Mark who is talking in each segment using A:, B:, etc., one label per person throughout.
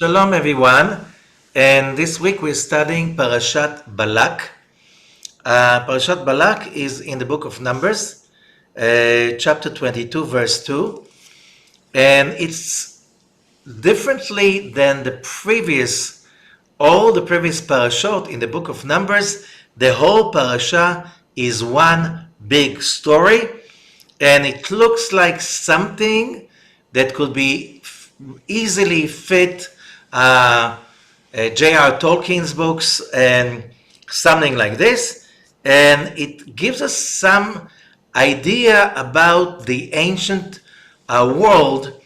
A: Shalom, everyone. And this week we're studying Parashat Balak. Parashat Balak is in the book of Numbers, chapter 22, verse 2. And it's differently than all the previous parashot in the book of Numbers. The whole parasha is one big story, and it looks like something that could be easily fit J.R. Tolkien's books and something like this. And it gives us some idea about the ancient world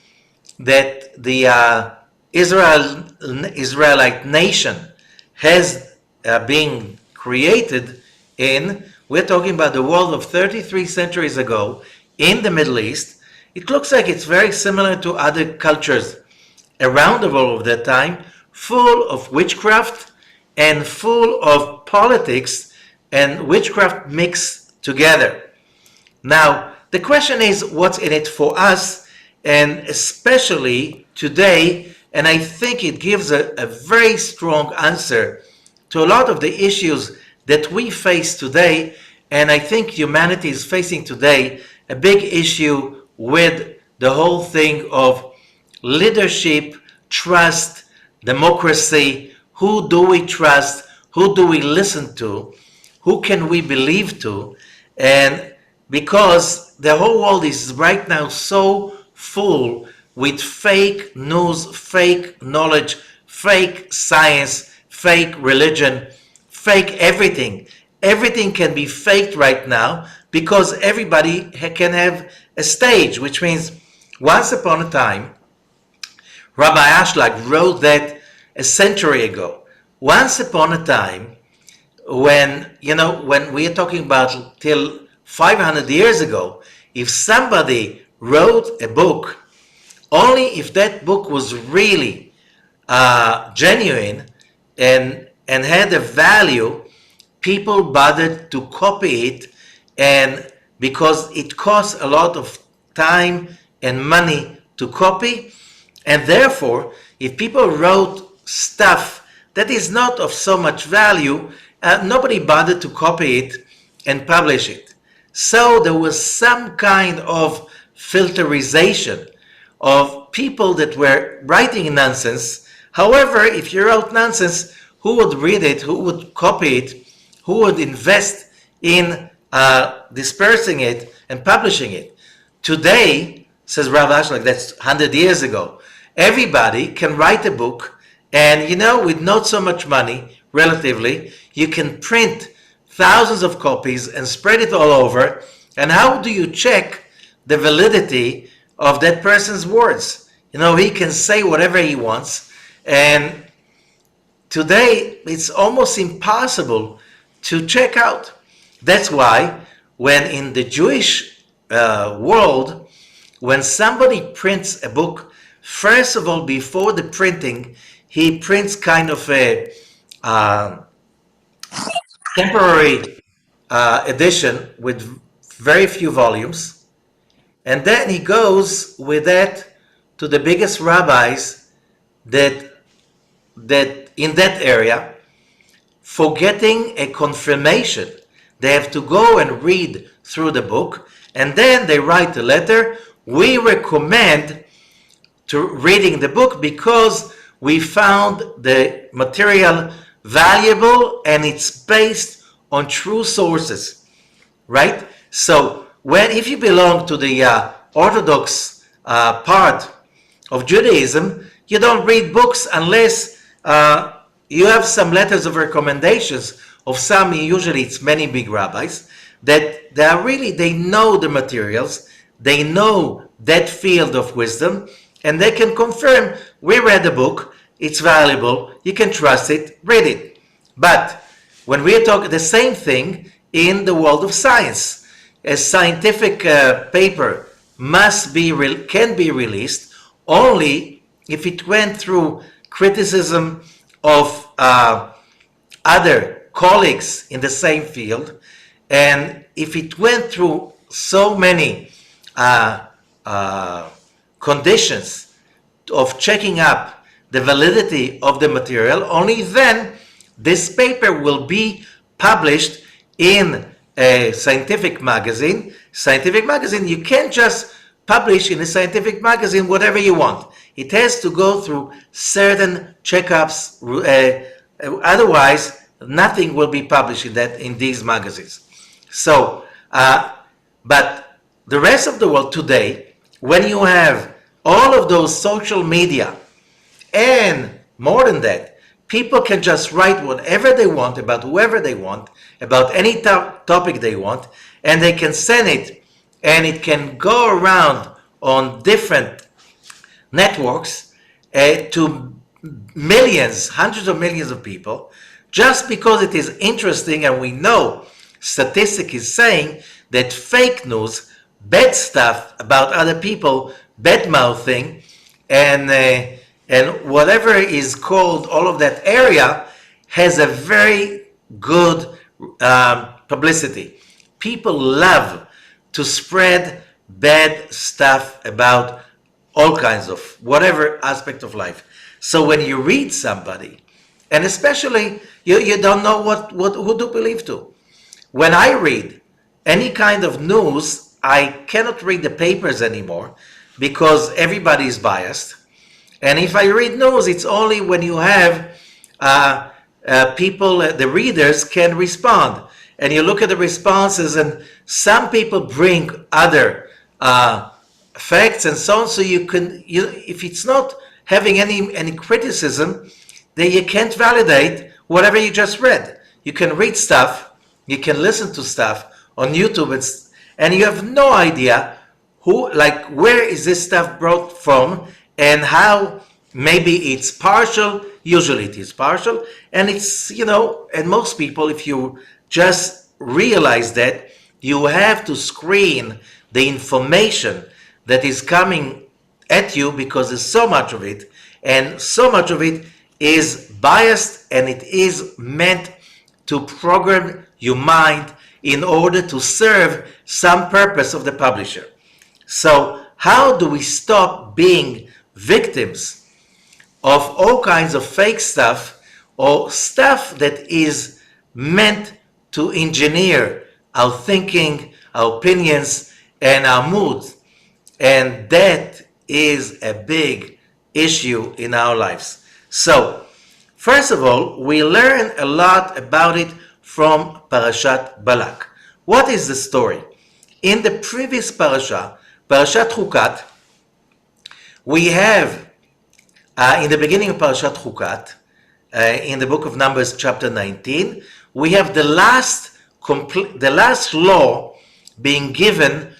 A: that the Israelite nation has been created in. We're talking about the world of 33 centuries ago in the Middle East. It looks like it's very similar to other cultures around the world of that time, full of witchcraft and full of politics and witchcraft mixed together. Now, the question is, what's in it for us, and especially today? And I think it gives a very strong answer to a lot of the issues that we face today. And I think humanity is facing today a big issue with the whole thing of leadership, trust, democracy. Who do we trust? Who do we listen to? Who can we believe to? And because the whole world is right now so full with fake news, fake knowledge, fake science, fake religion, fake everything. Everything can be faked right now because everybody can have a stage, which means once upon a time, Rabbi Ashlag wrote that a century ago. Once upon a time, when we are talking about till 500 years ago, if somebody wrote a book, only if that book was really genuine and had a value, people bothered to copy it, and because it costs a lot of time and money to copy, and therefore, if people wrote stuff that is not of so much value, nobody bothered to copy it and publish it. So there was some kind of filterization of people that were writing nonsense. However, if you wrote nonsense, who would read it? Who would copy it? Who would invest in dispersing it and publishing it? Today, says Rav Ashlag, that's 100 years ago, everybody can write a book, and with not so much money, relatively, you can print thousands of copies and spread it all over. And how do you check the validity of that person's words? He can say whatever he wants, and today it's almost impossible to check out. That's why when in the Jewish world, when somebody prints a book, first of all, before the printing, he prints kind of a temporary edition with very few volumes, and then he goes with that to the biggest rabbis that in that area, for getting a confirmation. They have to go and read through the book, and then they write a letter. We recommend to reading the book because we found the material valuable and it's based on true sources, right? So if you belong to the Orthodox part of Judaism, you don't read books unless you have some letters of recommendations of some, usually it's many big rabbis, that they know the materials, they know that field of wisdom, and they can confirm, we read the book, it's valuable, you can trust it, read it. But when we talk the same thing in the world of science, a scientific paper can be released only if it went through criticism of other colleagues in the same field, and if it went through so many conditions of checking up the validity of the material, only then this paper will be published in a scientific magazine. Scientific magazine, you can't just publish in a scientific magazine whatever you want. It has to go through certain checkups. Otherwise, nothing will be published in these magazines. So, but the rest of the world today, when you have all of those social media, and more than that, people can just write whatever they want about whoever they want, about any topic they want, and they can send it, and it can go around on different networks to millions, hundreds of millions of people, just because it is interesting. And we know statistic is saying that fake news, bad stuff about other people, bad mouthing, and whatever is called all of that area has a very good publicity. People love to spread bad stuff about all kinds of whatever aspect of life. So when you read somebody, and especially you don't know who to believe to. When I read any kind of news, I cannot read the papers anymore because everybody is biased. And if I read news, it's only when you have people, the readers can respond. And you look at the responses, and some people bring other facts and so on. So if it's not having any criticism, then you can't validate whatever you just read. You can read stuff, you can listen to stuff on YouTube, and you have no idea where is this stuff brought from, and how maybe it's partial. Usually it is partial, and it's, and most people, if you just realize that, you have to screen the information that is coming at you, because there's so much of it, and so much of it is biased, and it is meant to program your mind in order to serve some purpose of the publisher. So how do we stop being victims of all kinds of fake stuff, or stuff that is meant to engineer our thinking, our opinions, and our moods? And that is a big issue in our lives. So, first of all, we learn a lot about it from Parashat Balak. What is the story? In the previous parasha, Parashat Chukat, we have, in the beginning of Parashat Chukat, in the book of Numbers, chapter 19, we have the last law being given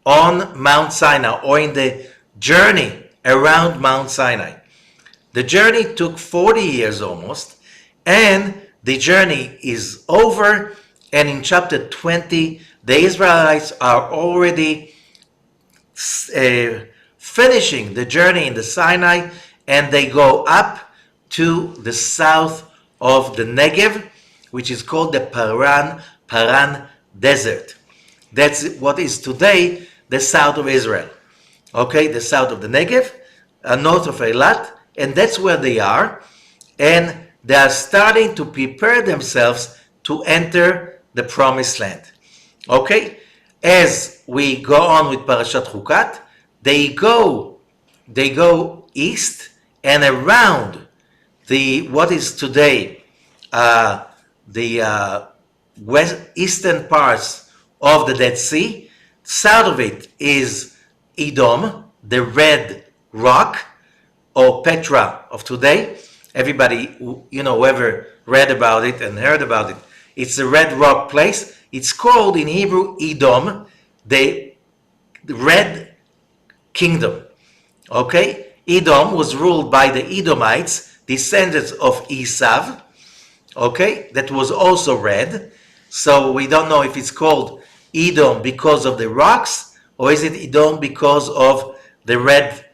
A: on Mount Sinai, or in the journey around Mount Sinai. The journey took 40 years almost, and the journey is over, and in chapter 20, the Israelites are already finishing the journey in the Sinai, and they go up to the south of the Negev, which is called the Paran Desert. That's what is today the south of Israel. Okay, the south of the Negev, north of Eilat, and that's where they are. And they are starting to prepare themselves to enter the promised land. Okay, as we go on with Parashat Chukat, they go east and around what is today the eastern parts of the Dead Sea. South of it is Edom, the red rock, or Petra of today. Everybody, whoever read about it and heard about it, it's the red rock place. It's called in Hebrew Edom, the red kingdom. Okay? Edom was ruled by the Edomites, descendants of Esau. Okay? That was also red. So we don't know if it's called Edom because of the rocks, or is it Edom because of the red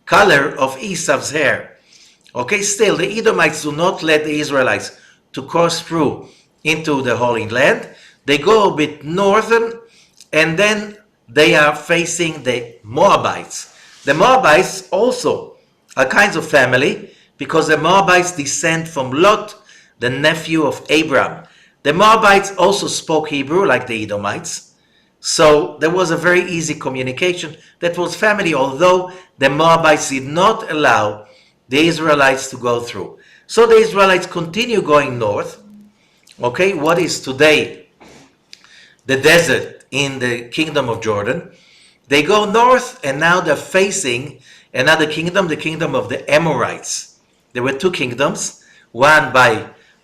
A: color of Esau's hair. Okay, still, the Edomites do not let the Israelites to cross through into the Holy Land. They go a bit northern, and then they are facing the Moabites. The Moabites also are kinds of family, because the Moabites descend from Lot, the nephew of Abraham. The Moabites also spoke Hebrew like the Edomites, so there was a very easy communication that was family, although the Moabites did not allow the Israelites to go through. So the Israelites continue going north, okay, what is today the desert in the kingdom of Jordan. They go north, and now they're facing another kingdom, the kingdom of the Amorites. There were two kingdoms, one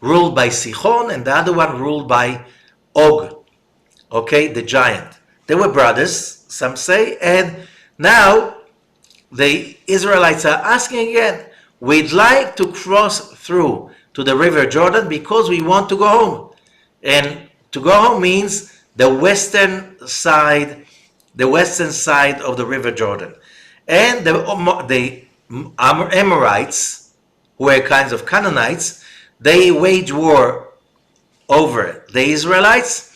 A: ruled by Sihon, and the other one ruled by Og, okay, the giant. They were brothers, some say, and now the Israelites are asking again, we'd like to cross through to the river Jordan because we want to go home. And to go home means the western side of the river Jordan. And the Amorites, who were kinds of Canaanites, they wage war over the Israelites,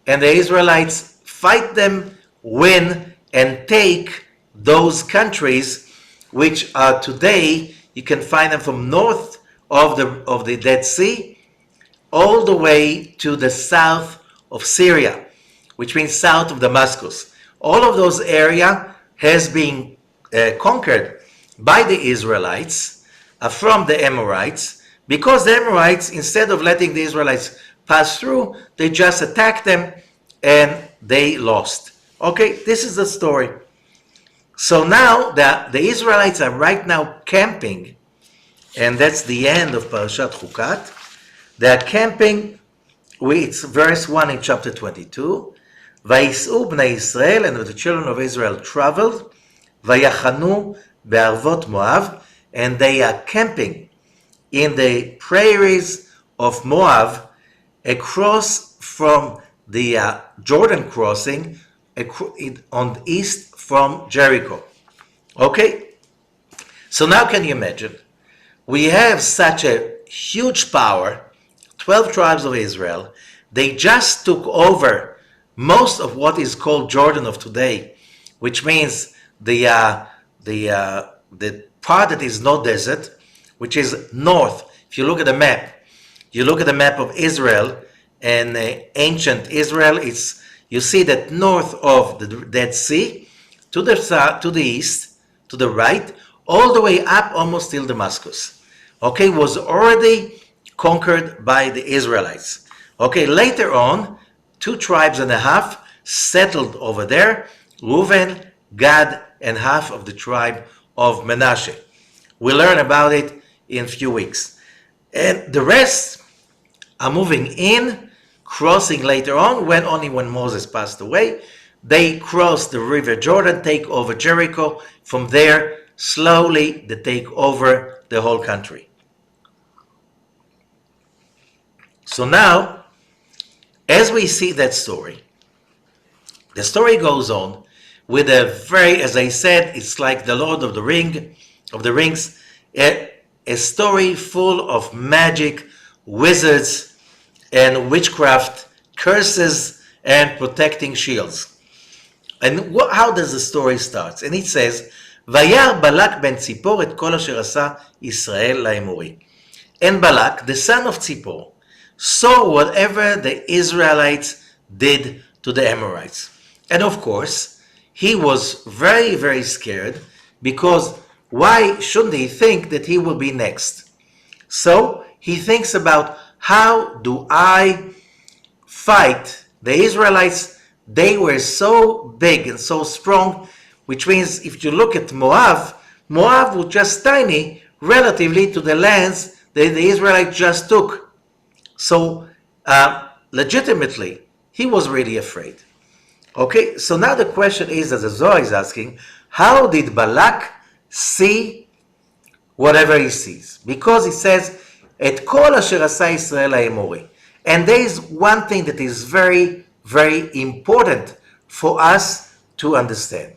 A: and the Israelites fight them, win, and take those countries, which are today, you can find them from north of the Dead Sea all the way to the south of Syria, which means south of Damascus. All of those area has been conquered by the Israelites from the Amorites, because the Amorites, instead of letting the Israelites pass through, they just attacked them and they lost. Okay, this is the story. So now the Israelites are right now camping, and that's the end of Parashat Chukat. They are camping, it's verse 1 in chapter 22. Vayis'u bnei Israel, and the children of Israel traveled, vayachanu be'arvot Moab, and they are camping in the prairies of Moab, across from the Jordan crossing, on the east from Jericho. Okay, so now can you imagine? We have such a huge power, 12 tribes of Israel. They just took over most of what is called Jordan of today, which means the part that is not desert, which is north. If you look at the map, of Israel and ancient Israel, you see that north of the Dead Sea, to the south, to the east, to the right, all the way up almost till Damascus, okay, was already conquered by the Israelites. Okay, later on, 2 tribes and a half settled over there, Reuben, Gad, and half of the tribe of Manasseh. We'll learn about it in a few weeks. And the rest are moving in, crossing later on, only when Moses passed away. They cross the river Jordan, take over Jericho. From there, slowly they take over the whole country. So now, as we see that story, the story goes on with a very, as I said, it's like the Lord of the Rings, a story full of magic, wizards, and witchcraft, curses, and protecting shields. And how does the story start? And it says, Vayar Balak ben Tzipor et kol asher asa Israel laEmori. And Balak, the son of Tzipor, saw whatever the Israelites did to the Amorites. And of course, he was very, very scared, because why shouldn't he think that he will be next? So he thinks about, how do I fight the Israelites? They were so big and so strong, which means if you look at Moab was just tiny relatively to the lands that the Israelites just took. So legitimately, he was really afraid. Okay, so now the question is, as the Zohar is asking, how did Balak see whatever he sees? Because he says, Et kol asher asa Israel laEmori. And there is one thing that is very, very important for us to understand,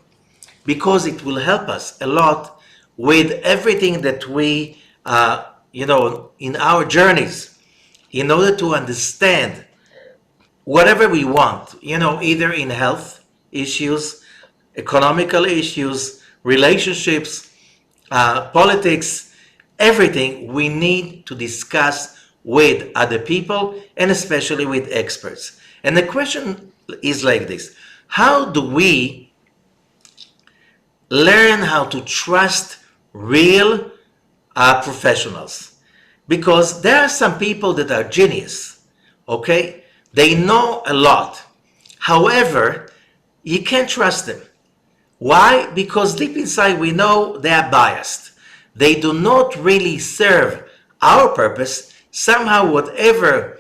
A: because it will help us a lot with everything that we, in our journeys, in order to understand whatever we want, either in health issues, economical issues, relationships, politics, everything we need to discuss with other people and especially with experts. And the question is like this: how do we learn how to trust real professionals? Because there are some people that are genius, okay? They know a lot. However, you can't trust them. Why? Because deep inside we know they are biased. They do not really serve our purpose. Somehow, whatever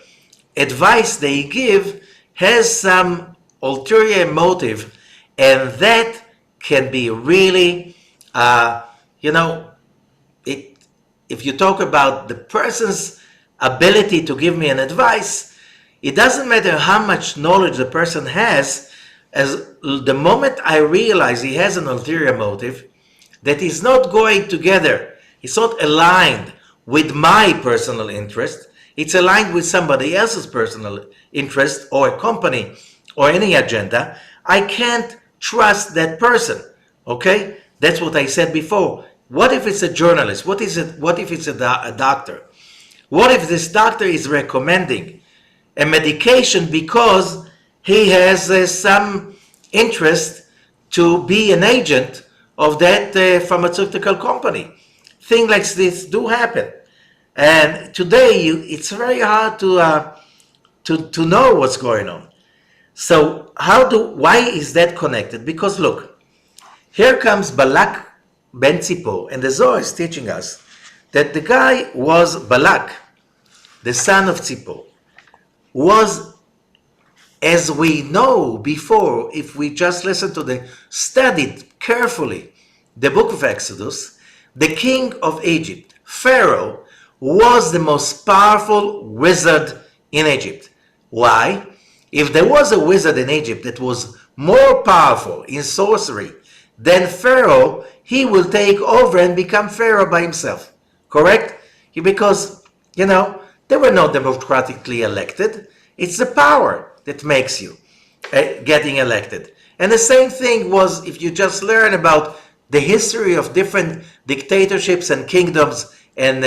A: advice they give has some ulterior motive, and that can be really, you know, it. If you talk about the person's ability to give me an advice, it doesn't matter how much knowledge the person has. As the moment I realize he has an ulterior motive that is not going together, it's not aligned with my personal interest, it's aligned with somebody else's personal interest or a company or any agenda, I can't trust that person. Okay? That's what I said before. What if it's a journalist? What if it's a doctor? What if this doctor is recommending a medication because he has some interest to be an agent of that pharmaceutical company? Things like this do happen, and today it's very hard to know what's going on. So why is that connected? Because look, here comes Balak ben Tzipor, and the Zohar is teaching us that the guy was Balak, the son of Tzipor, was, as we know before, if we just listen to studied carefully the book of Exodus, the king of Egypt, Pharaoh, was the most powerful wizard in Egypt. Why? If there was a wizard in Egypt that was more powerful in sorcery than Pharaoh, he will take over and become Pharaoh by himself. Correct? Because, they were not democratically elected. It's the power that makes you getting elected. And the same thing was, if you just learn about the history of different dictatorships and kingdoms and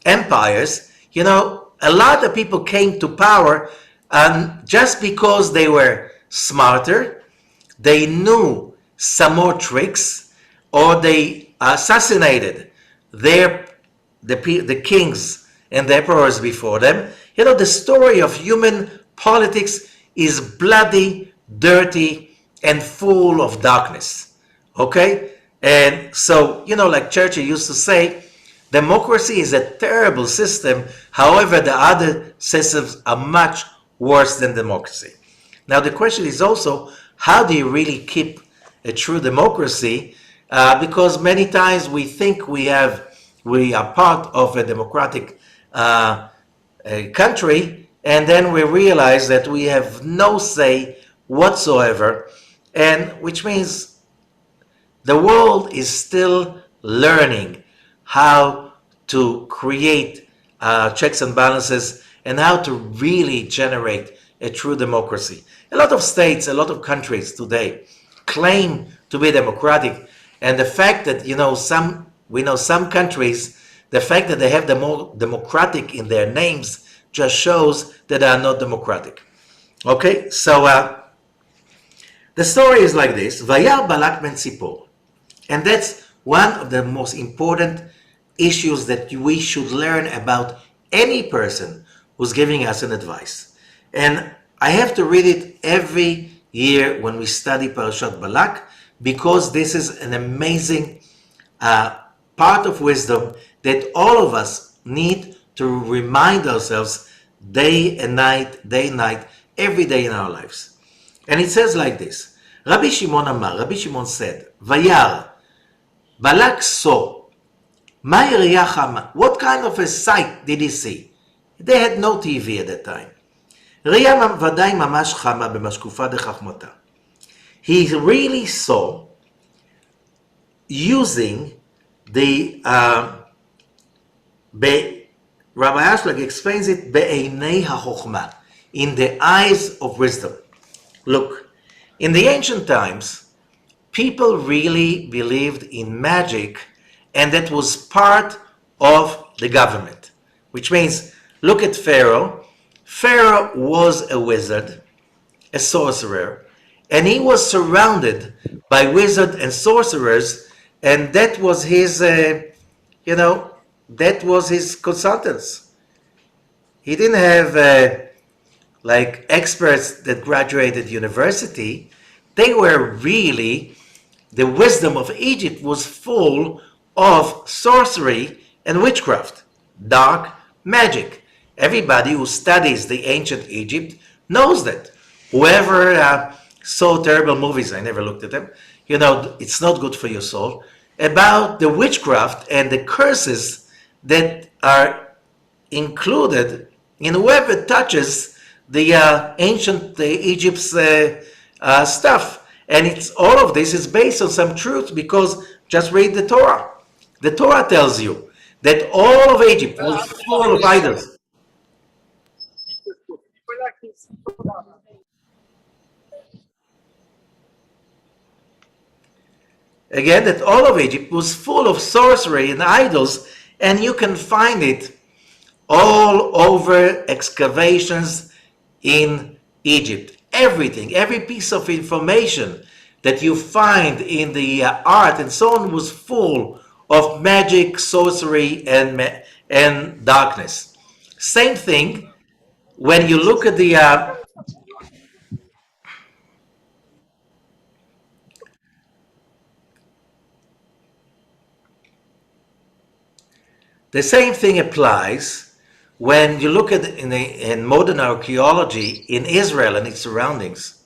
A: empires, a lot of people came to power just because they were smarter, they knew some more tricks, or they assassinated the kings and the emperors before them. The story of human politics is bloody, dirty, and full of darkness. Okay? And so, like Churchill used to say, democracy is a terrible system. However, the other systems are much worse than democracy. Now, the question is also, how do you really keep a true democracy? Because many times we think we are part of a democratic country, and then we realize that we have no say whatsoever, and which means the world is still learning how to create checks and balances and how to really generate a true democracy. A lot of states, a lot of countries today claim to be democratic, and the fact that we know some countries, the fact that they have the more democratic in their names just shows that they are not democratic. Okay, so the story is like this: Vayar Balak ben Tzipor, and that's one of the most important issues that we should learn about any person who's giving us an advice. And I have to read it every year when we study Parashat Balak, because this is an amazing part of wisdom that all of us need to remind ourselves day and night, every day in our lives. And it says like this: Rabbi Shimon said, Vayar, Balak saw, what kind of a sight did he see? They had no TV at that time. He really saw, using the Rabbi Ashlag explains it, be'einei ha'chokhmah, in the eyes of wisdom. Look, in the ancient times, people really believed in magic and that was part of the government. Which means, look at Pharaoh. Pharaoh was a wizard, a sorcerer, and he was surrounded by wizards and sorcerers, and that was his, that was his consultants. He didn't have like experts that graduated university. They were really, the wisdom of Egypt was full of sorcery and witchcraft, dark magic. Everybody who studies the ancient Egypt knows that. Whoever saw terrible movies, I never looked at them, it's not good for your soul, about the witchcraft and the curses that are included in whoever touches the ancient Egypt's stuff. And it's all of this is based on some truth, because just read the Torah. The Torah tells you that all of Egypt was full of idols. Again, that all of Egypt was full of sorcery and idols, and you can find it all over excavations in Egypt. Everything, every piece of information that you find in the art and so on was full of magic, sorcery, and darkness. Same thing when you look at the same thing applies when you look at in modern archaeology in Israel and its surroundings.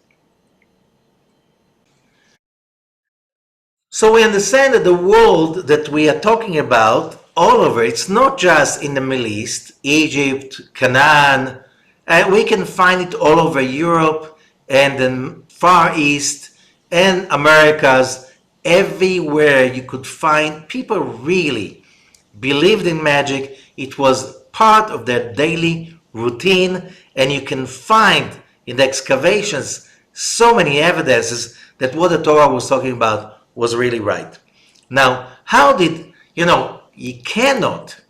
A: So we understand that the world that we are talking about all over, it's not just in the Middle East, Egypt, Canaan, and we can find it all over Europe and the Far East and Americas. Everywhere you could find people really believed in magic. It was part of their daily routine, and you can find in the excavations so many evidences that what the Torah was talking about was really right. Now, how did, you cannot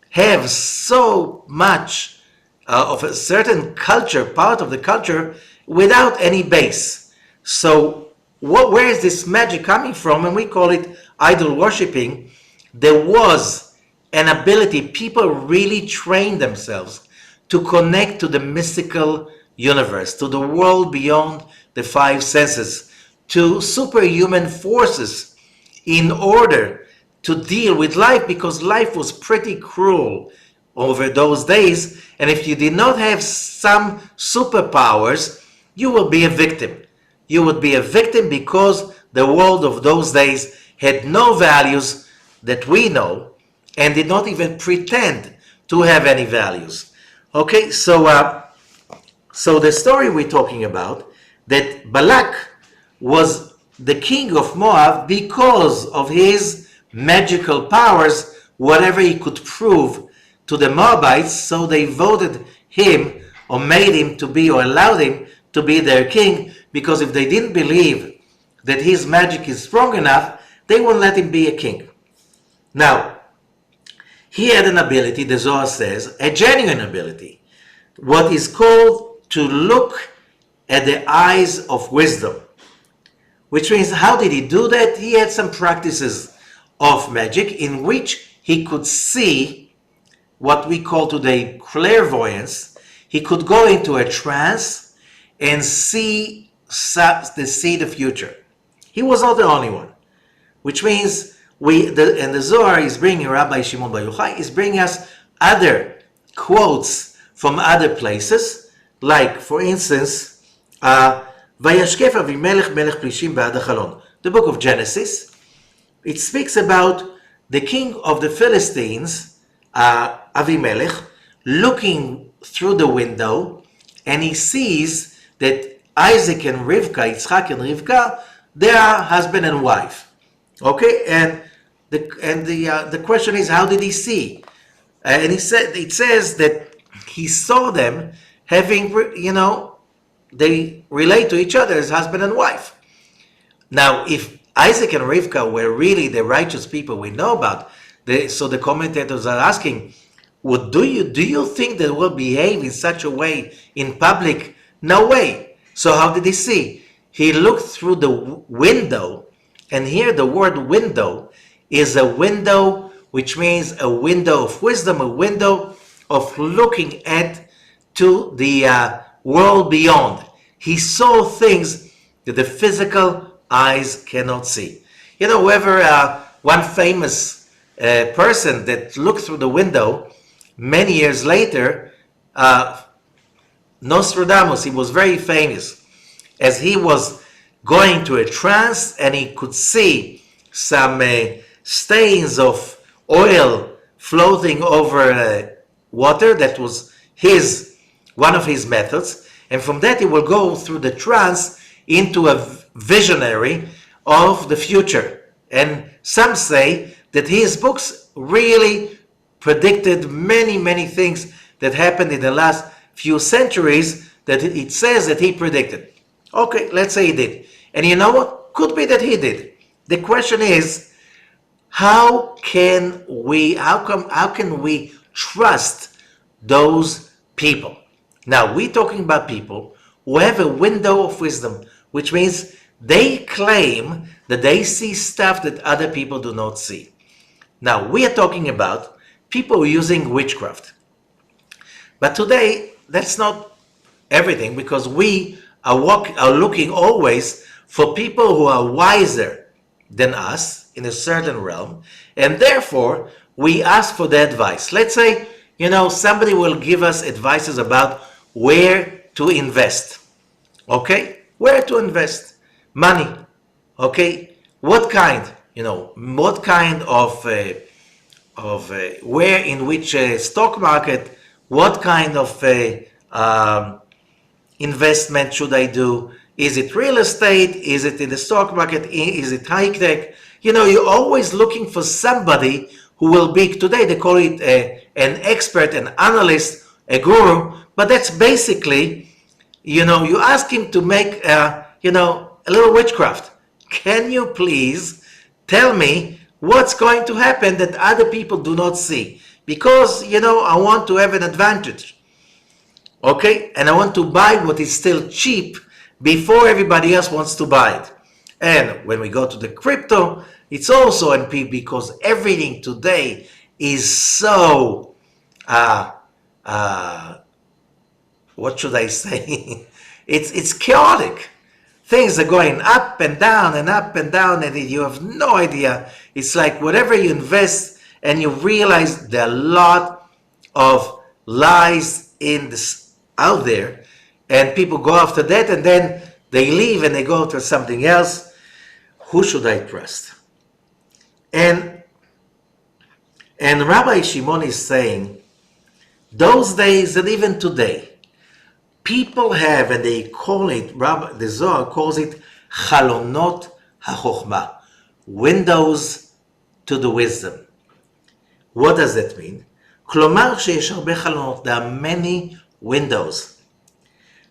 A: have so much of a certain culture, part of the culture, without any base. So where is this magic coming from? And we call it idol worshipping. There was an ability, people really trained themselves to connect to the mystical universe, to the world beyond the five senses, to superhuman forces in order to deal with life, because life was pretty cruel over those days. And if you did not have some superpowers, you will be a victim. You would be a victim because the world of those days had no values that we know and did not even pretend to have any values. Okay, so the story we're talking about, that Balak was the king of Moab because of his magical powers, whatever he could prove to the Moabites, so they voted him or made him to be, or allowed him to be their king, because if they didn't believe that his magic is strong enough, they wouldn't let him be a king. Now, he had an ability, the Zohar says, a genuine ability, what is called to look at the eyes of wisdom. Which means, how did he do that? He had some practices of magic in which he could see what we call today clairvoyance. He could go into a trance and see the future. He was not the only one. Which means, and the Zohar is bringing, Rabbi Shimon Bar Yochai is bringing us other quotes from other places, like, for instance, Vayashkef Avimelech Melech Plishim Ba'ad HaChalon. The book of Genesis, it speaks about the king of the Philistines, Avimelech, looking through the window, and he sees that Isaac and Rivka, Yitzchak and Rivka, they are husband and wife. Okay, and the question is, how did he see? And it says that he saw them having, they relate to each other as husband and wife. Now, if Isaac and Rivka were really the righteous people we know about. So the commentators are asking, well, do you think they will behave in such a way in public? No way. So how did he see? He looked through the window, and here the word window is a window, which means a window of wisdom, a window of looking at to the world beyond. He saw things that the physical eyes cannot see. You know, whoever one famous person that looked through the window many years later, Nostradamus, he was very famous, as he was going to a trance and he could see some stains of oil floating over water. That was one of his methods, and from that he will go through the trance into a visionary of the future. And some say that his books really predicted many things that happened in the last few centuries, that it says that he predicted. Okay, let's say he did. And you know what? Could be that he did. The question is, how can we trust those people? Now, we're talking about people who have a window of wisdom, which means they claim that they see stuff that other people do not see. Now, we are talking about people using witchcraft. But today, that's not everything, because we are looking always for people who are wiser than us in a certain realm, and therefore we ask for their advice. Let's say, somebody will give us advices about where to invest. Okay? Where to invest money. Okay? What kind? What kind of where, in which stock market, what kind of investment should I do? Is it real estate? Is it in the stock market? Is it high tech? You're always looking for somebody who will be, today they call it an expert, an analyst, a guru, but that's basically, you ask him to make, a little witchcraft. Can you please tell me what's going to happen that other people do not see? Because, I want to have an advantage. Okay? And I want to buy what is still cheap before everybody else wants to buy it. And when we go to the crypto, it's also NP, because everything today is so, what should I say? It's chaotic. Things are going up and down and up and down, and you have no idea. It's like whatever you invest, and you realize there are a lot of lies out there, and people go after that, and then they leave and they go to something else. Who should I trust? And Rabbi Shimon is saying, those days and even today, people have, and they call it, the Zohar calls it Chalonot HaChochmah, windows to the wisdom. What does that mean? כלומר שיש הרבה חלונות, there are many windows.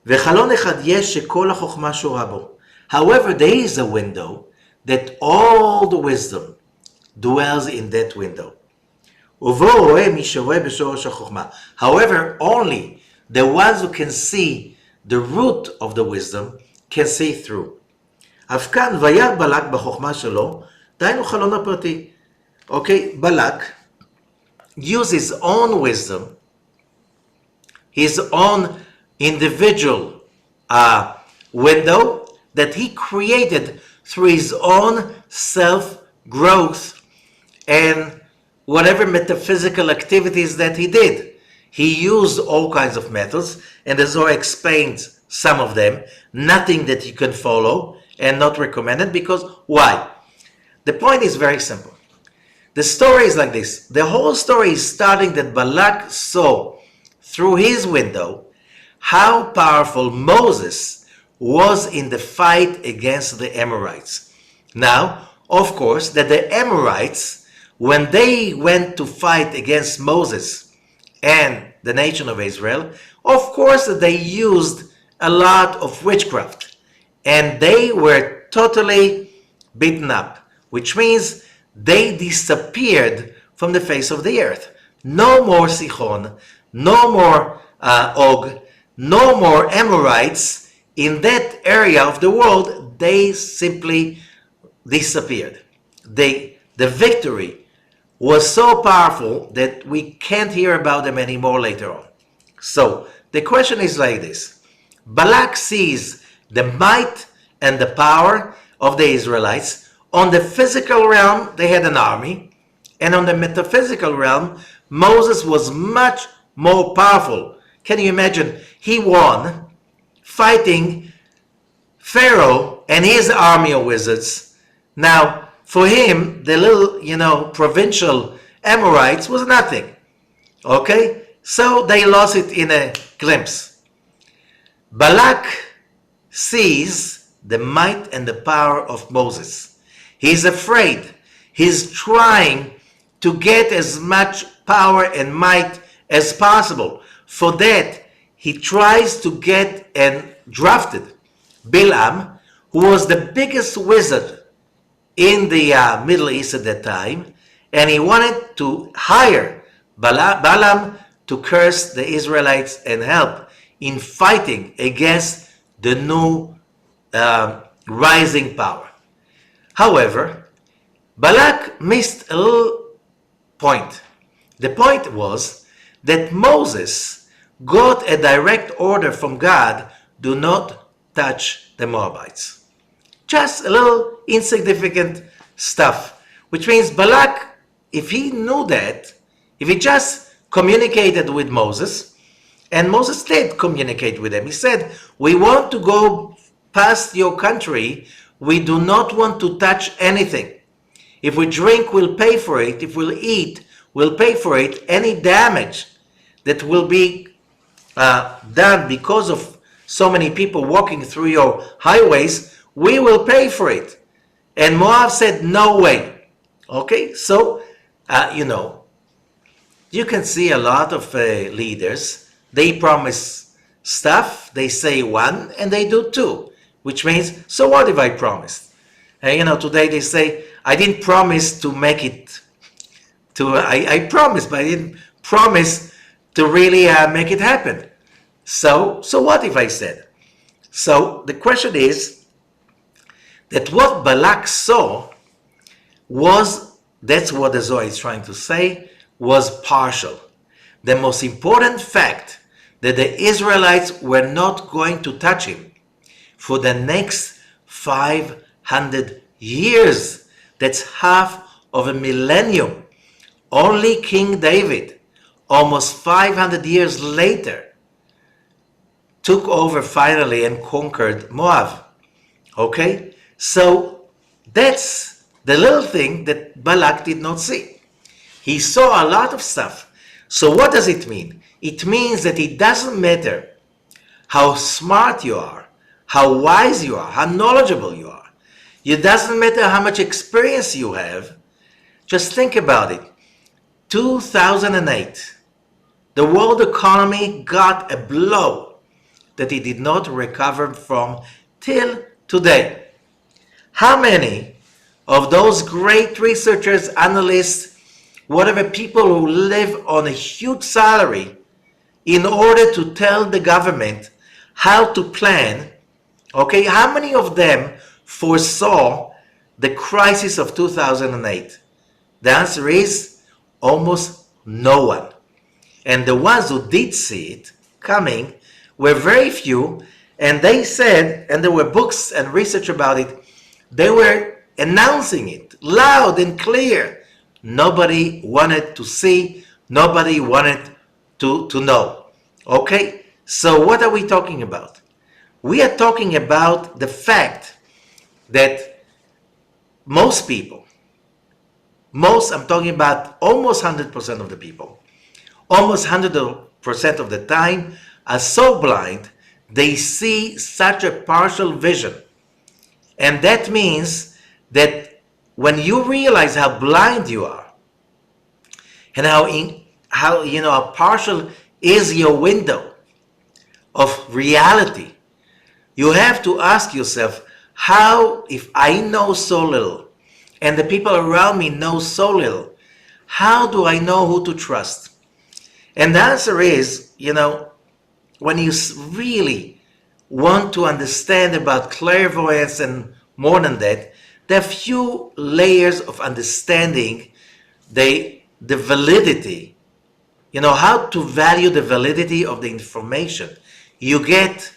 A: וחלון אחד יש שכל החוכמה שורה בו. However, there is a window that all the wisdom dwells in that window. ובו רואה מי שרואה בשורש החוכמה. However, only the ones who can see the root of the wisdom can see through. אף כאן וירא בלק בחוכמה שלו, דהיינו חלון הפרטי. Okay, Balak use his own wisdom, his own individual window that he created through his own self-growth and whatever metaphysical activities that he did. He used all kinds of methods, and the Zohar explains some of them, nothing that you can follow and not recommended, because why? The point is very simple. The story is like this. The whole story is starting that Balak saw through his window how powerful Moses was in the fight against the Amorites. Now, of course, that the Amorites, when they went to fight against Moses and the nation of Israel, of course that they used a lot of witchcraft. And they were totally beaten up, which means they disappeared from the face of the earth. No more Sichon, no more Og, no more Amorites in that area of the world. They simply disappeared. The victory was so powerful that we can't hear about them anymore later on. So the question is like this. Balak sees the might and the power of the Israelites. On the physical realm, they had an army. And on the metaphysical realm, Moses was much more powerful. Can you imagine? He won fighting Pharaoh and his army of wizards. Now, for him, the little, provincial Amorites was nothing. Okay? So they lost it in a glimpse. Balak sees the might and the power of Moses. He's afraid. He's trying to get as much power and might as possible. For that, he tries to get and drafted Bilam, who was the biggest wizard in the Middle East at that time, and he wanted to hire Balaam to curse the Israelites and help in fighting against the new rising power. However, Balak missed a little point. The point was that Moses got a direct order from God, do not touch the Moabites. Just a little insignificant stuff, which means Balak, if he knew that, if he just communicated with Moses, and Moses did communicate with him, he said, we want to go past your country, we do not want to touch anything. If we drink, we'll pay for it. If we'll eat, we'll pay for it. Any damage that will be done because of so many people walking through your highways, we will pay for it. And Moab said, no way. Okay, so, you can see a lot of leaders, they promise stuff, they say one, and they do two, which means, so what if I promised? And, today they say, I didn't promise to make it, I promised, but I didn't promise to really make it happen. So what if I said? So the question is that what Balak saw was, that's what the Zohar is trying to say, was partial. The most important fact that the Israelites were not going to touch him for the next 500 years. That's half of a millennium. Only King David, almost 500 years later, took over finally and conquered Moab. Okay? So that's the little thing that Balak did not see. He saw a lot of stuff. So what does it mean? It means that it doesn't matter how smart you are, how wise you are, how knowledgeable you are. It doesn't matter how much experience you have. Just think about it. 2008, the world economy got a blow that it did not recover from till today. How many of those great researchers, analysts, whatever people who live on a huge salary in order to tell the government how to plan, okay, how many of them foresaw the crisis of 2008? The answer is almost no one. And the ones who did see it coming were very few, and they said, and there were books and research about it, they were announcing it loud and clear. Nobody wanted to see, nobody wanted to know. Okay? So what are we talking about? We are talking about the fact that most people, I'm talking about almost 100% of the people, almost 100% of the time are so blind, they see such a partial vision. And that means that when you realize how blind you are and how partial is your window of reality, you have to ask yourself, how, if I know so little and the people around me know so little, how do I know who to trust? And the answer is, when you really want to understand about clairvoyance and more than that, there are few layers of understanding the validity, how to value the validity of the information you get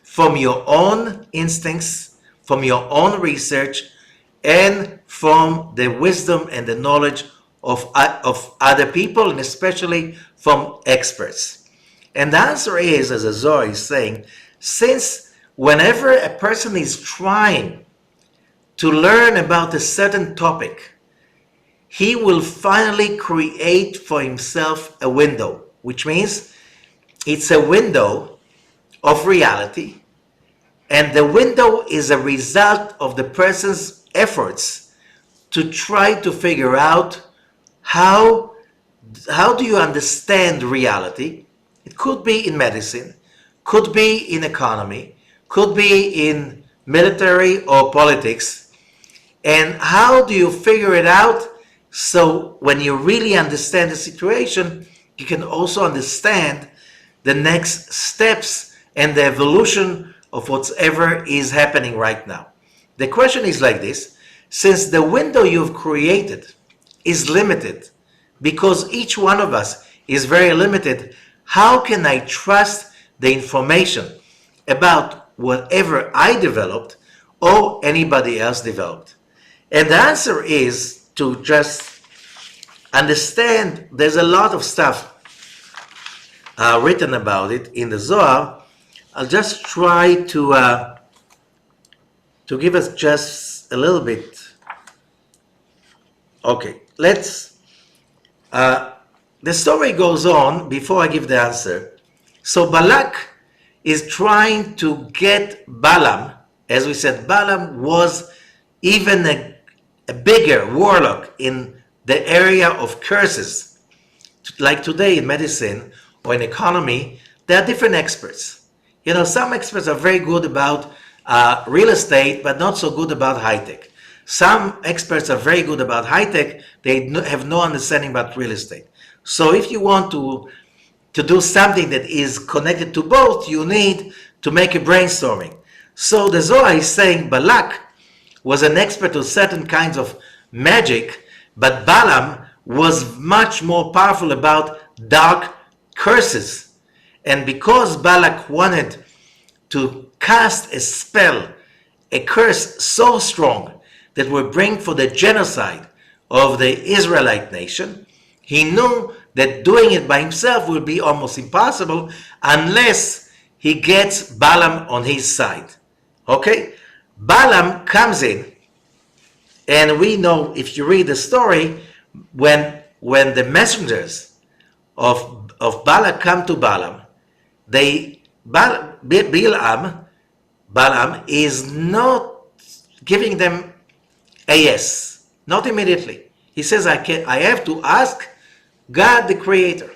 A: from your own instincts, from your own research, and from the wisdom and the knowledge of other people, and especially from experts. And the answer is, as the Zohar is saying, since whenever a person is trying to learn about a certain topic, he will finally create for himself a window, which means it's a window of reality, and the window is a result of the person's efforts to try to figure out how do you understand reality. It could be in medicine, could be in economy, could be in military or politics. And how do you figure it out so when you really understand the situation, you can also understand the next steps and the evolution of whatever is happening right now. The question is like this: since the window you've created is limited, because each one of us is very limited, how can I trust the information about whatever I developed or anybody else developed? And the answer is to just understand there's a lot of stuff written about it in the Zohar. I'll just try to give us just a little bit. Okay, let's. The story goes on before I give the answer. So Balak is trying to get Balaam. As we said, Balaam was even a bigger warlock in the area of curses. Like today in medicine or in economy, there are different experts. Some experts are very good about real estate, but not so good about high-tech. Some experts are very good about high-tech, they have no understanding about real estate. So if you want to do something that is connected to both, you need to make a brainstorming. So the Zohar is saying Balak was an expert of certain kinds of magic, but Balaam was much more powerful about dark curses. And because Balak wanted to cast a spell, a curse so strong that would bring for the genocide of the Israelite nation, he knew that doing it by himself would be almost impossible unless he gets Balaam on his side. Okay? Balaam comes in, and we know, if you read the story, when the messengers of Balak come to Balaam, Balaam is not giving them a yes, not immediately. He says, I have to ask God the Creator,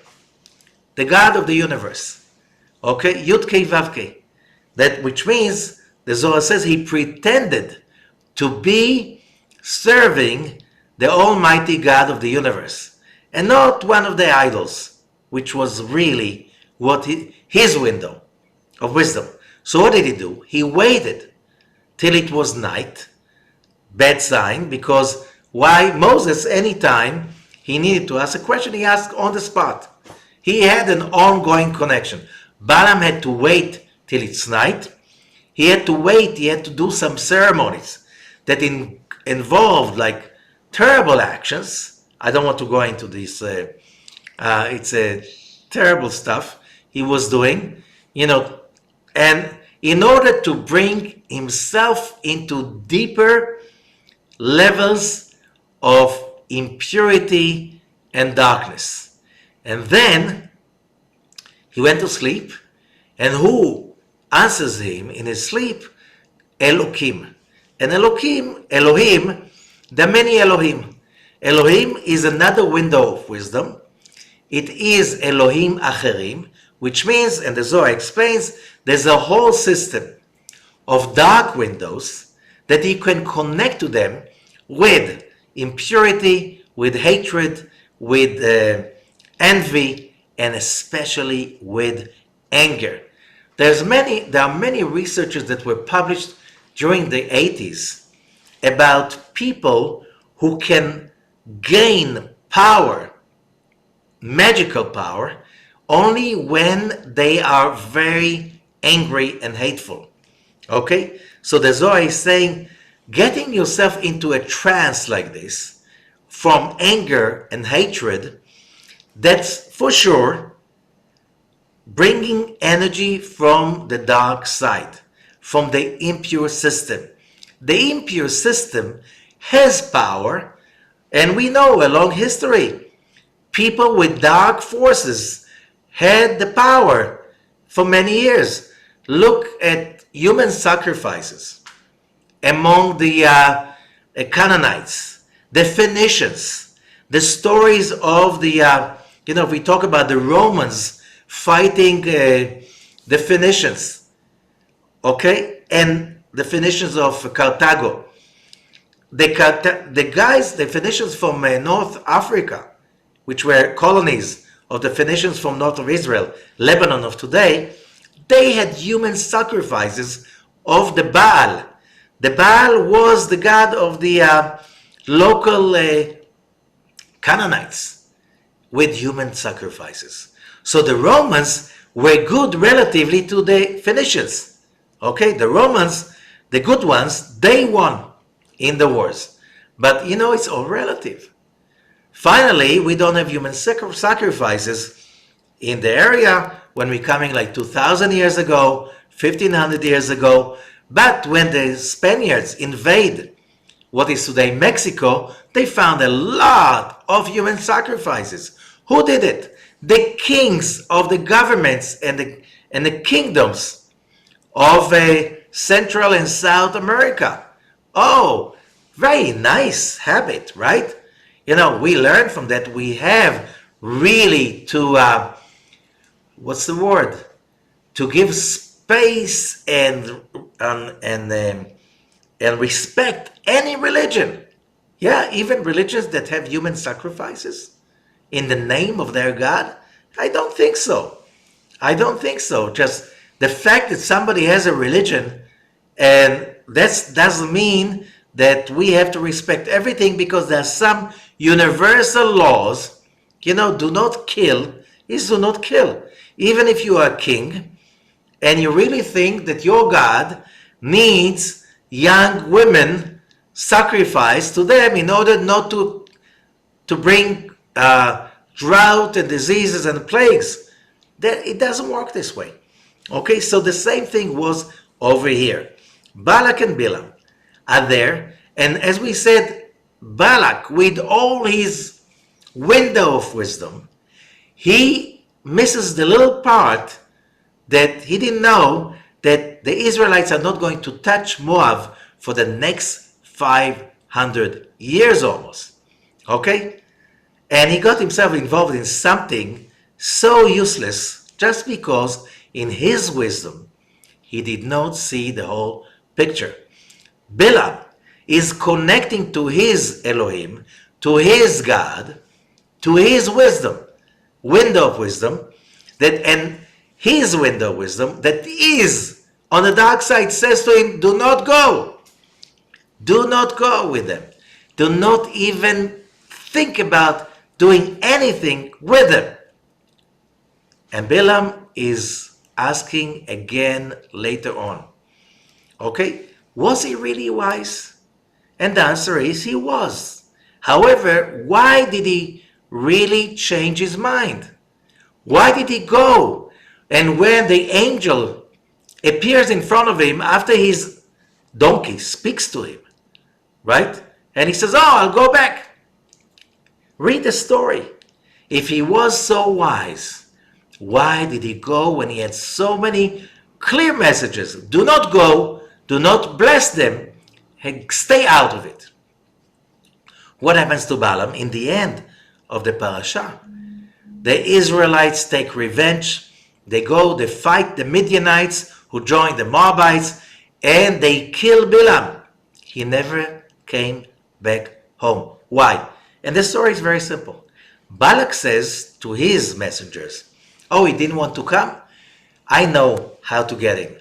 A: the God of the universe. Okay, Youdkevitch, that which means the Zohar says he pretended to be serving the Almighty God of the universe, and not one of the idols, which was really his window of wisdom. So what did he do? He waited till it was night, bad sign, because why? Moses, anytime he needed to ask a question, he asked on the spot. He had an ongoing connection. Balaam had to wait till it's night. He had to wait, he had to do some ceremonies that involved like terrible actions. I don't want to go into this. It's a terrible stuff he was doing, and in order to bring himself into deeper levels of impurity and darkness. And then he went to sleep, and who answers him in his sleep? Elohim. And Elohim, there are many Elohim. Elohim is another window of wisdom. It is Elohim Acherim, which means, and the Zohar explains, there's a whole system of dark windows that he can connect to them with impurity, with hatred, with envy, and especially with anger. There are many researches that were published during the 80s about people who can gain power, magical power, only when they are very angry and hateful. Okay? So the Zohar is saying, getting yourself into a trance like this, from anger and hatred, that's for sure bringing energy from the dark side, from the impure system. The impure system has power, and we know along history, people with dark forces had the power for many years. Look at human sacrifices among the Canaanites, the Phoenicians, the stories of the, if we talk about the Romans fighting the Phoenicians, okay, and the Phoenicians of Carthago, the Phoenicians from North Africa, which were colonies of the Phoenicians from north of Israel, Lebanon of today, they had human sacrifices of the Baal. The Baal was the god of the local Canaanites with human sacrifices. So the Romans were good relatively to the Phoenicians. Okay, the Romans, the good ones, they won in the wars. But it's all relative. Finally, we don't have human sacrifices in the area when we're coming like 2,000 years ago, 1,500 years ago. But when the Spaniards invade what is today Mexico, they found a lot of human sacrifices. Who did it? The kings of the governments and the kingdoms of Central and South America. Oh, very nice habit, right? We learn from that. We have really to, what's the word? To give space and respect any religion. Yeah, even religions that have human sacrifices in the name of their God. I don't think so. I don't think so. Just the fact that somebody has a religion, and that doesn't mean that we have to respect everything, because there are some universal laws. Do not kill is do not kill. Even if you are a king and you really think that your God needs young women sacrificed to them in order not to bring drought and diseases and plagues, that it doesn't work this way. Okay, so the same thing was over here. Balak and Bilam are there, and as we said, Balak, with all his window of wisdom, he misses the little part that he didn't know, that the Israelites are not going to touch Moab for the next 500 years almost. Okay? And he got himself involved in something so useless just because in his wisdom he did not see the whole picture. Bilam is connecting to his Elohim, to his God, to his wisdom, window of wisdom, and his window of wisdom that is on the dark side says to him, do not go. Do not go with them. Do not even think about doing anything with them. And Bilam is asking again later on, okay, was he really wise? And the answer is he was. However, why did he really change his mind? Why did he go? And when the angel appears in front of him after his donkey speaks to him, right? And he says, oh, I'll go back. Read the story. If he was so wise, why did he go when he had so many clear messages? Do not go, do not bless them, stay out of it. What happens to Balaam in the end of the parasha? The Israelites take revenge. They go, they fight the Midianites who join the Moabites, and they kill Balaam. he never came back home. Why? And the story is very simple. Balak says to his messengers, oh, he didn't want to come? I know how to get him.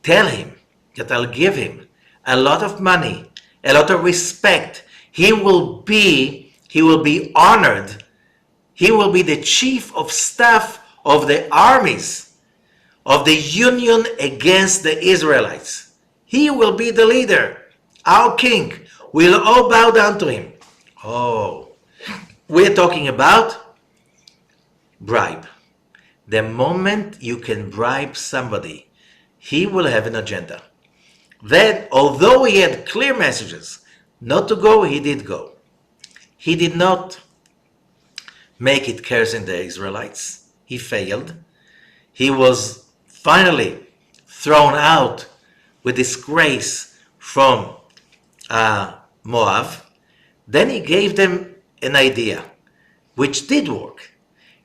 A: Tell him that I'll give him a lot of money, a lot of respect. He will be honored. He will be the chief of staff of the armies of the union against the Israelites. He will be the leader. Our king. We'll all bow down to him. Oh, we're talking about bribe. The moment you can bribe somebody, he will have an agenda. Then, although he had clear messages not to go, he did go. He did not make it cursing the Israelites. He failed. He was finally thrown out with disgrace from Moab. Then he gave them an idea, which did work.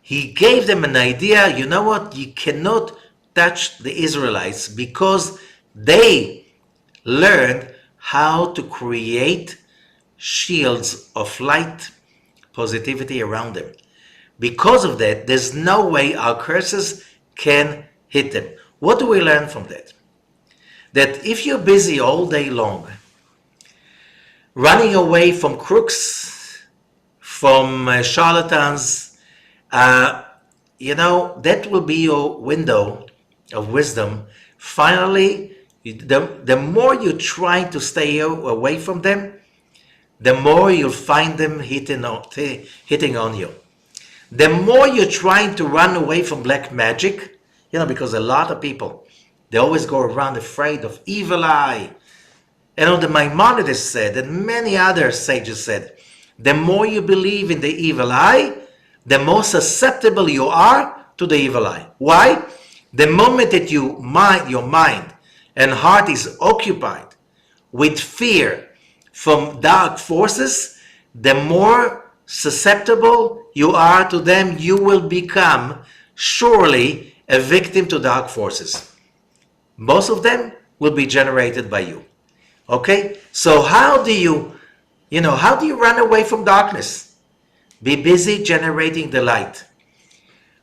A: He gave them an idea, you know what, you cannot touch the Israelites because they learned how to create shields of light, positivity around them. Because of that, there's no way our curses can hit them. What do we learn from that? That if you're busy all day long, running away from crooks, from charlatans, that will be your window of wisdom. Finally, the more you try to stay away from them, the more you'll find them hitting on you. The more you're trying to run away from black magic, because a lot of people, they always go around afraid of evil eye. And the Maimonides said, and many other sages said, the more you believe in the evil eye, the more susceptible you are to the evil eye. Why? The moment that your mind and heart is occupied with fear from dark forces, the more susceptible you are to them, you will become surely a victim to dark forces. Most of them will be generated by you. Okay? So how do you run away from darkness? Be busy generating the light.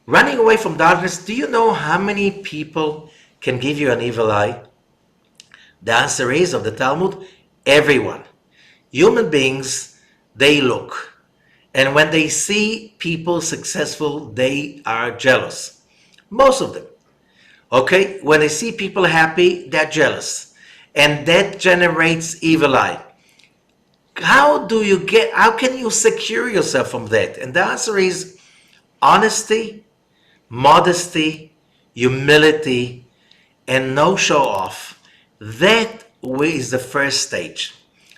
A: Running away from darkness, do you know how many people can give you an evil eye? The answer is, of the Talmud, everyone. Human beings, they look. And when they see people successful, they are jealous. Most of them. Okay? When they see people happy, they're jealous. And that generates evil eye. How can you secure yourself from that? And the answer is honesty, modesty, humility, and no show off. That is the first stage.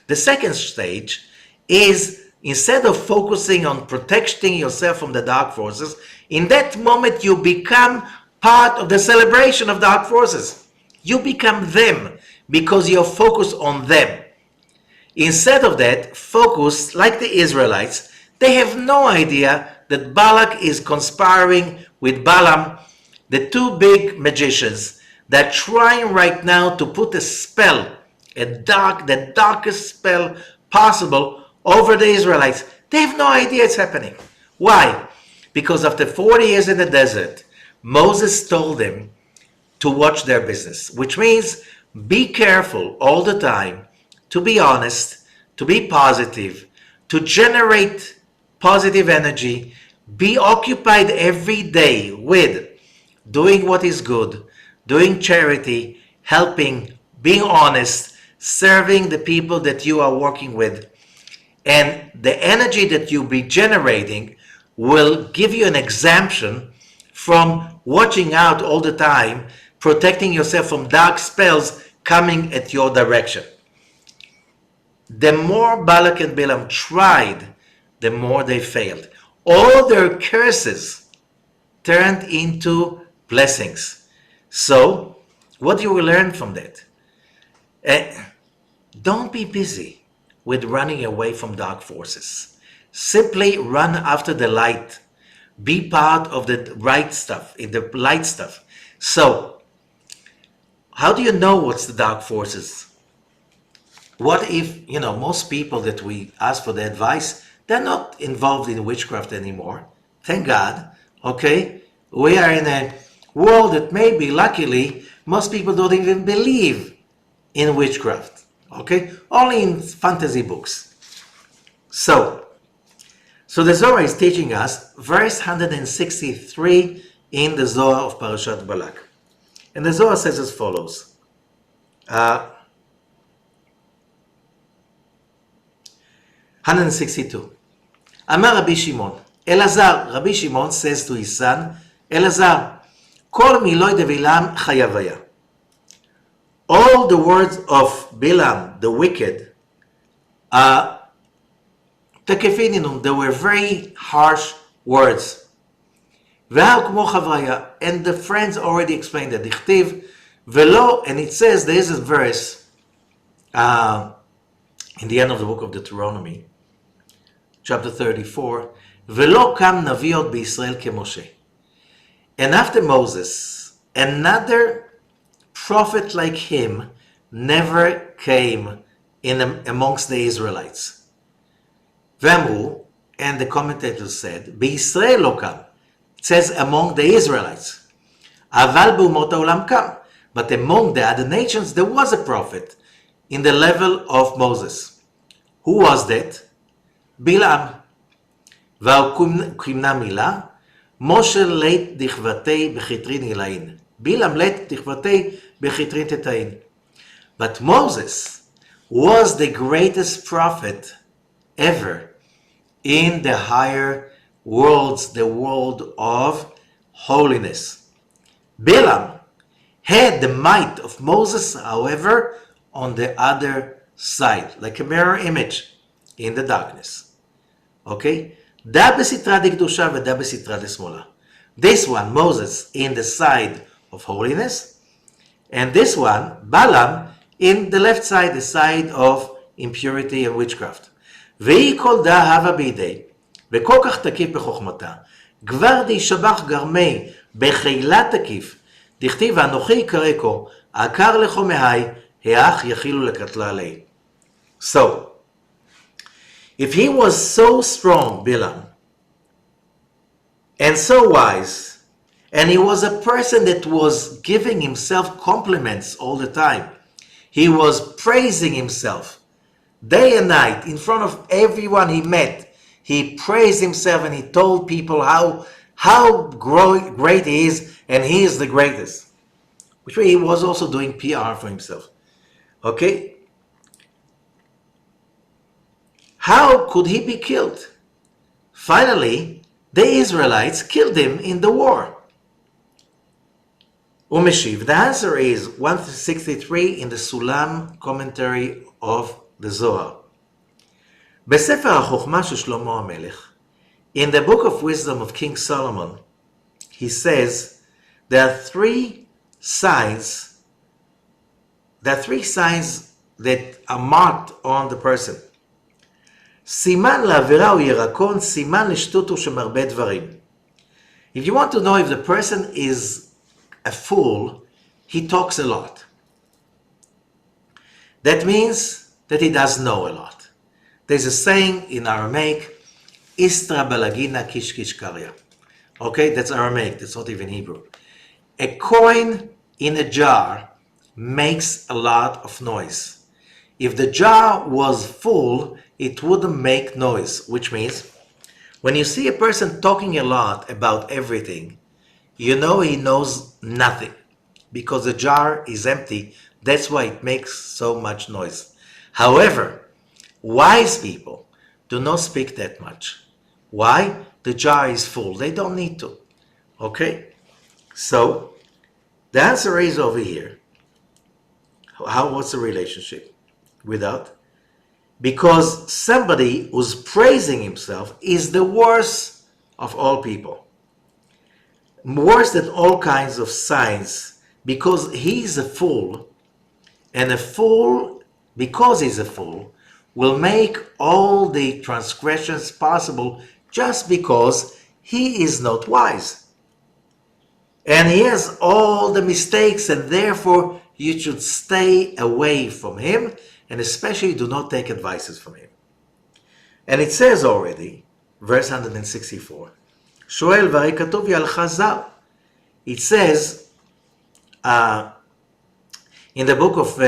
A: The second stage is, instead of focusing on protecting yourself from the dark forces, in that moment you become part of the celebration of dark forces. You become them because you're focused on them. Instead of that, focus, like the Israelites, they have no idea that Balak is conspiring with Balaam, the two big magicians that are trying right now to put a spell, the darkest spell possible over the Israelites. They have no idea it's happening. Why? Because after 40 years in the desert, Moses told them to watch their business, which means be careful all the time, to be honest, to be positive, to generate positive energy, be occupied every day with doing what is good, doing charity, helping, being honest, serving the people that you are working with. And the energy that you'll be generating will give you an exemption from watching out all the time, protecting yourself from dark spells coming at your direction. The more Balak and Balaam tried, the more they failed. All their curses turned into blessings. So, what do we learn from that? Don't be busy with running away from dark forces. Simply run after the light. Be part of the right stuff, in the light stuff. So, how do you know what's the dark forces? What if, most people that we ask for the advice, they're not involved in witchcraft anymore. Thank God. Okay? We are in a world that maybe, luckily, most people don't even believe in witchcraft. Okay? Only in fantasy books. So the Zohar is teaching us verse 163 in the Zohar of Parashat Balak. And the Zohar says as follows. 162. Amar Rabbi Shimon, Elazar, Rabbi Shimon says to his son, Elazar, Kol miloi de Bilam chayavaya. All the words of Bilam, the wicked, tekefininum, they were very harsh words. Ve'al kmo chavaya, and the friends already explained that. Dichtiv, velo, and it says, there is a verse in the end of the book of Deuteronomy, chapter 34, Velo kam naviot b'Yisrael keMoshe. And after Moses, another prophet like him never came amongst the Israelites. V'amru, and the commentators said, b'Yisrael lo kam. It says among the Israelites. Aval b'umot ha'olam kam. But among the other nations, there was a prophet in the level of Moses. Who was that? Bilam. V'kimna mila, Moshe leit dichvatei bechitrin ilain. Bilam leit dichvatei bechitrin tetain. But Moses was the greatest prophet ever in the higher worlds, the world of holiness. Bilam had the might of Moses, however, on the other side, like a mirror image in the darkness. Okay? Da besitra de kedusha v'da besitra de smola. This one, Moses, in the side of holiness, and this one, Balaam, in the left side, the side of impurity and witchcraft. והיא כל דה הווה בידי, וכל כך תקיף בחוכמתה, כבר דישבח גרמי בחילה תקיף, דכתיב אנוכי יקרא כה, עקר לכו מהי, האח יכילו לקטלה עלי. So, if he was so strong, Bilam, and so wise, and he was a person that was giving himself compliments all the time, he was praising himself day and night in front of everyone he met. He praised himself and he told people how great he is, and he is the greatest. Which way he was also doing PR for himself. Okay? How could he be killed? Finally, the Israelites killed him in the war. Umeshiv. The answer is 163 in the Sulam commentary of the Zohar. בספר החוכמה של שלמה המלך, in the book of wisdom of King Solomon, he says there are three signs that are marked on the person. סימן לעבירה הוא ירקון, סימן לשטות הוא שמרבה דברים. If you want to know if the person is a fool, he talks a lot. That means that he does know a lot. There's a saying in Aramaic, Istra balagina kish kish karya. Okay, that's Aramaic, that's not even Hebrew. A coin in a jar makes a lot of noise. If the jar was full, it wouldn't make noise, which means when you see a person talking a lot about everything, you know he knows nothing because the jar is empty. That's why it makes so much noise. However, wise people do not speak that much. Why? The jar is full. They don't need to. Okay? So, the answer is over here. What's the relationship? Without? Because somebody who's praising himself is the worst of all people. Worse than all kinds of signs, because he's a fool, and a fool, because he's a fool, will make all the transgressions possible just because he is not wise. And he has all the mistakes, and therefore you should stay away from him and especially do not take advices from him. And it says already, verse 164, Shoel v'hare katuv yalcha zar. It says in the book of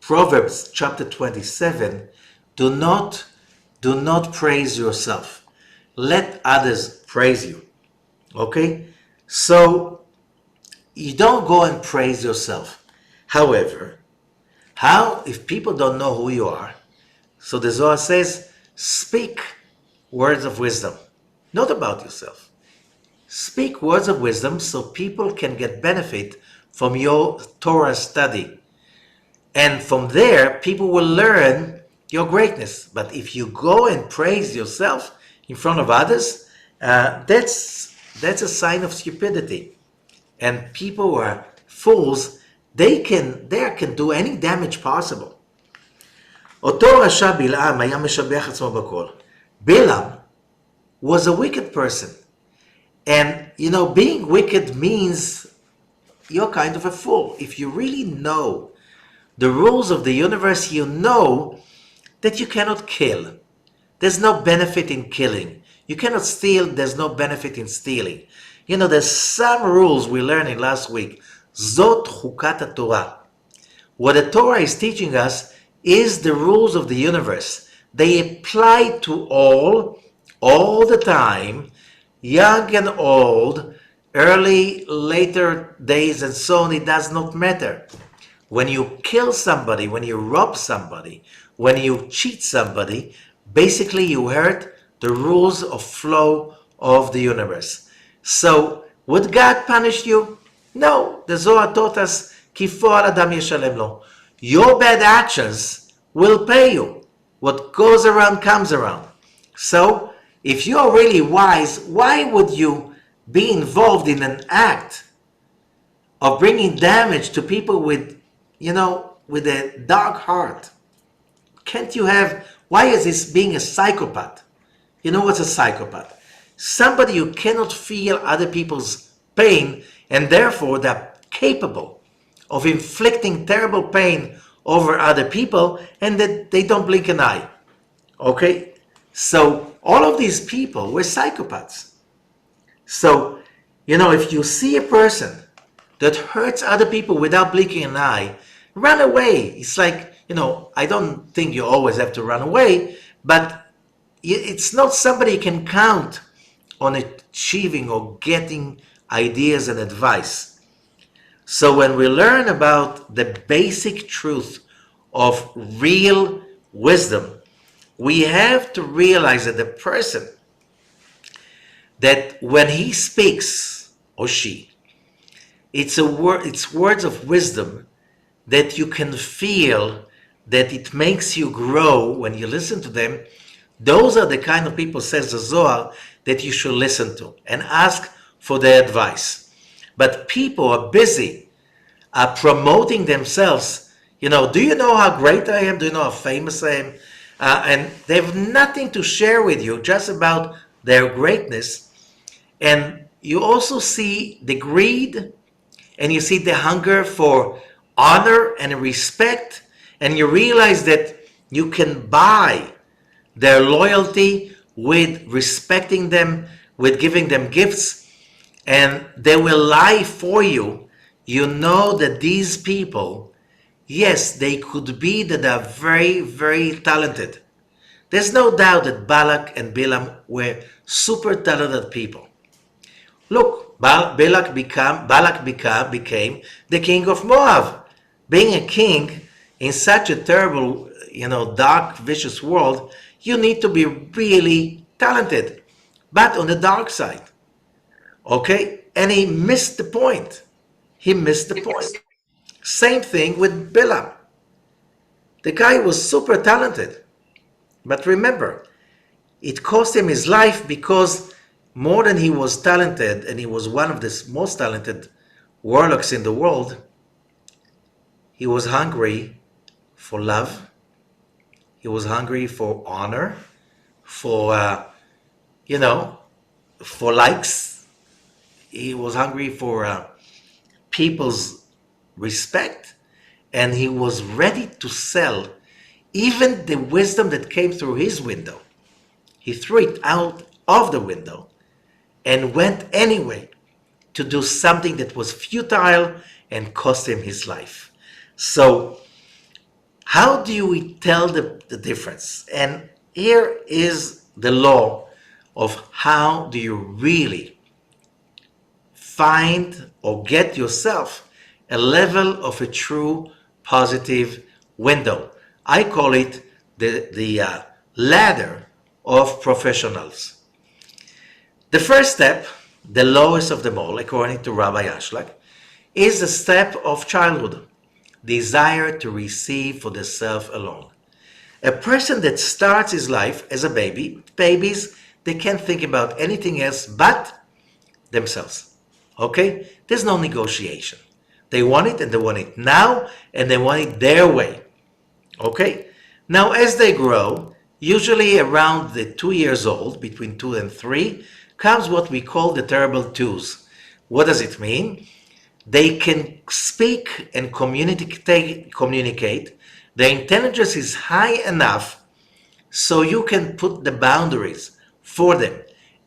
A: Proverbs, chapter 27, do not praise yourself. Let others praise you. Okay? So you don't go and praise yourself. However, how if people don't know who you are? So the Zohar says, speak words of wisdom, not about yourself. Speak words of wisdom so people can get benefit from your Torah study. And from there, people will learn your greatness. But if you go and praise yourself in front of others, that's a sign of stupidity. And people who are fools, they can do any damage possible. אותו רשע בלעם היה משבח עצמו בכל. Balaam was a wicked person. And, being wicked means you're kind of a fool. If you really know the rules of the universe, you know that you cannot kill. There's no benefit in killing. You cannot steal. There's no benefit in stealing. There's some rules we learned in last week. Zot chukat Torah. What the Torah is teaching us is the rules of the universe. They apply to all the time, young and old, early, later days, and so on. It does not matter. When you kill somebody, when you rob somebody, when you cheat somebody, basically you hurt the rules of flow of the universe. So, would God punish you? No. The Zohar taught us, Kifo al adam yeshalem lo. Your bad actions will pay you. What goes around comes around. So, if you're really wise, why would you be involved in an act of bringing damage to people with a dark heart? Why is this being a psychopath? You know what's a psychopath? Somebody who cannot feel other people's pain, and therefore they're capable of inflicting terrible pain over other people, and that they don't blink an eye. Okay? So all of these people were psychopaths. So, if you see a person that hurts other people without blinking an eye, run away. It's like, I don't think you always have to run away, but it's not somebody you can count on achieving or getting ideas and advice. So when we learn about the basic truth of real wisdom, we have to realize that the person, that when he speaks, or she, it's words of wisdom that you can feel, that it makes you grow when you listen to them. Those are the kind of people, says the Zohar, that you should listen to and ask for their advice. But people are busy promoting themselves. Do you know how great I am? Do you know how famous I am? And they have nothing to share with you just about their greatness. And you also see the greed, and you see the hunger for honor and respect, and you realize that you can buy their loyalty with respecting them, with giving them gifts, and they will lie for you. You know that these people, yes, they could be that they are very, very talented. There's no doubt that Balak and Balaam were super talented people. Look, Balak became the king of Moab. Being a king in such a terrible, dark, vicious world, you need to be really talented, but on the dark side. Okay? And he missed the point. Same thing with Balaam. The guy was super talented. But remember, it cost him his life, because more than he was talented, and he was one of the most talented warlocks in the world, he was hungry for love. He was hungry for honor, for, for likes. He was hungry for people's respect, and he was ready to sell even the wisdom that came through his window, he threw it out of the window and went anyway to do something that was futile and cost him his life. So how do we tell the difference? And here is the law of how do you really find or get yourself a level of a true positive window. I call it the ladder of professionals. The first step, the lowest of them all, according to Rabbi Ashlag, is the step of childhood, desire to receive for the self alone. A person that starts his life as a baby, babies, they can't think about anything else but themselves. Okay? There's no negotiation. They want it and they want it now and they want it their way. Okay? Now, as they grow, usually around the 2 years old, between 2 and 3, comes what we call the terrible twos. What does it mean? They can speak and communicate. Their intelligence is high enough so you can put the boundaries for them.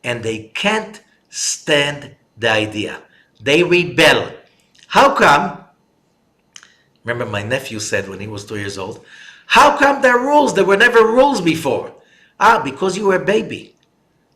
A: And they can't stand the idea. They rebel. How come? Remember my nephew said when he was 2 years old, how come there are rules? There were never rules before. Because you were a baby.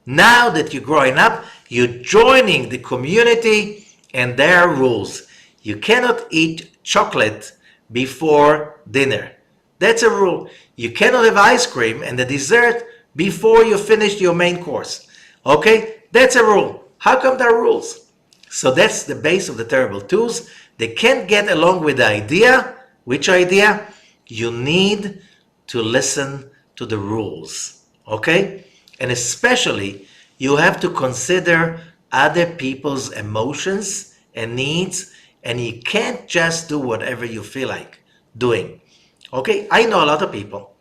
A: Now that you're growing up, you're joining the community and there are rules. You cannot eat chocolate before dinner. That's a rule. You cannot have ice cream and the dessert before you finish your main course. Okay? That's a rule. How come there are rules? So that's the base of the terrible twos. They can't get along with the idea. Which idea? You need to listen to the rules. Okay? And especially, you have to consider other people's emotions and needs, and you can't just do whatever you feel like doing. Okay? I know a lot of people.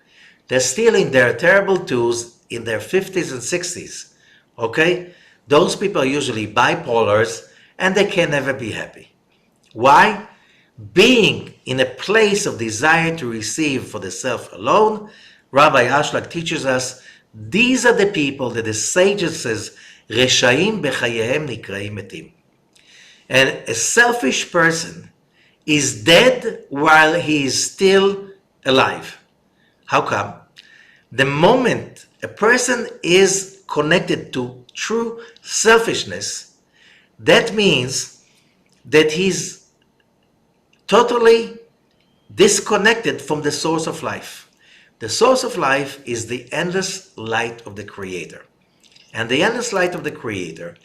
A: They're still in their terrible twos in their 50s and 60s. Okay? Those people are usually bipolars, and they can never be happy. Why? Being in a place of desire to receive for the self alone, Rabbi Ashlag teaches us, these are the people that the sages says, Reshaim bechayehem nikraim metim. And a selfish person is dead while he is still alive. How come? The moment a person is connected to true selfishness, that means that he's totally disconnected from the source of life. The source of life is the endless light of the Creator. And the endless light of the Creator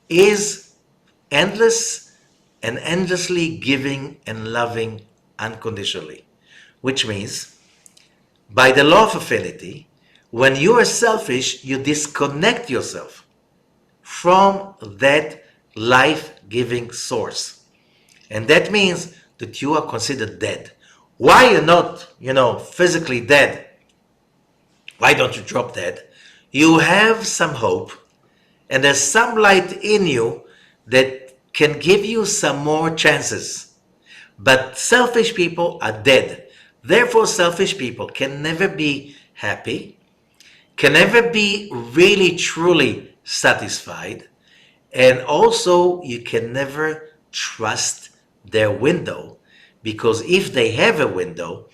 A: is endless and endlessly giving and loving unconditionally. Which means, by the law of affinity, when you are selfish, you disconnect yourself from that life-giving source. And that means that you are considered dead. Why you're not, physically dead? Why don't you drop dead? You have some hope, and there's some light in you that can give you some more chances. But selfish people are dead. Therefore, selfish people can never be happy, can never be really, truly satisfied, and also you can never trust their window, because if they have a window,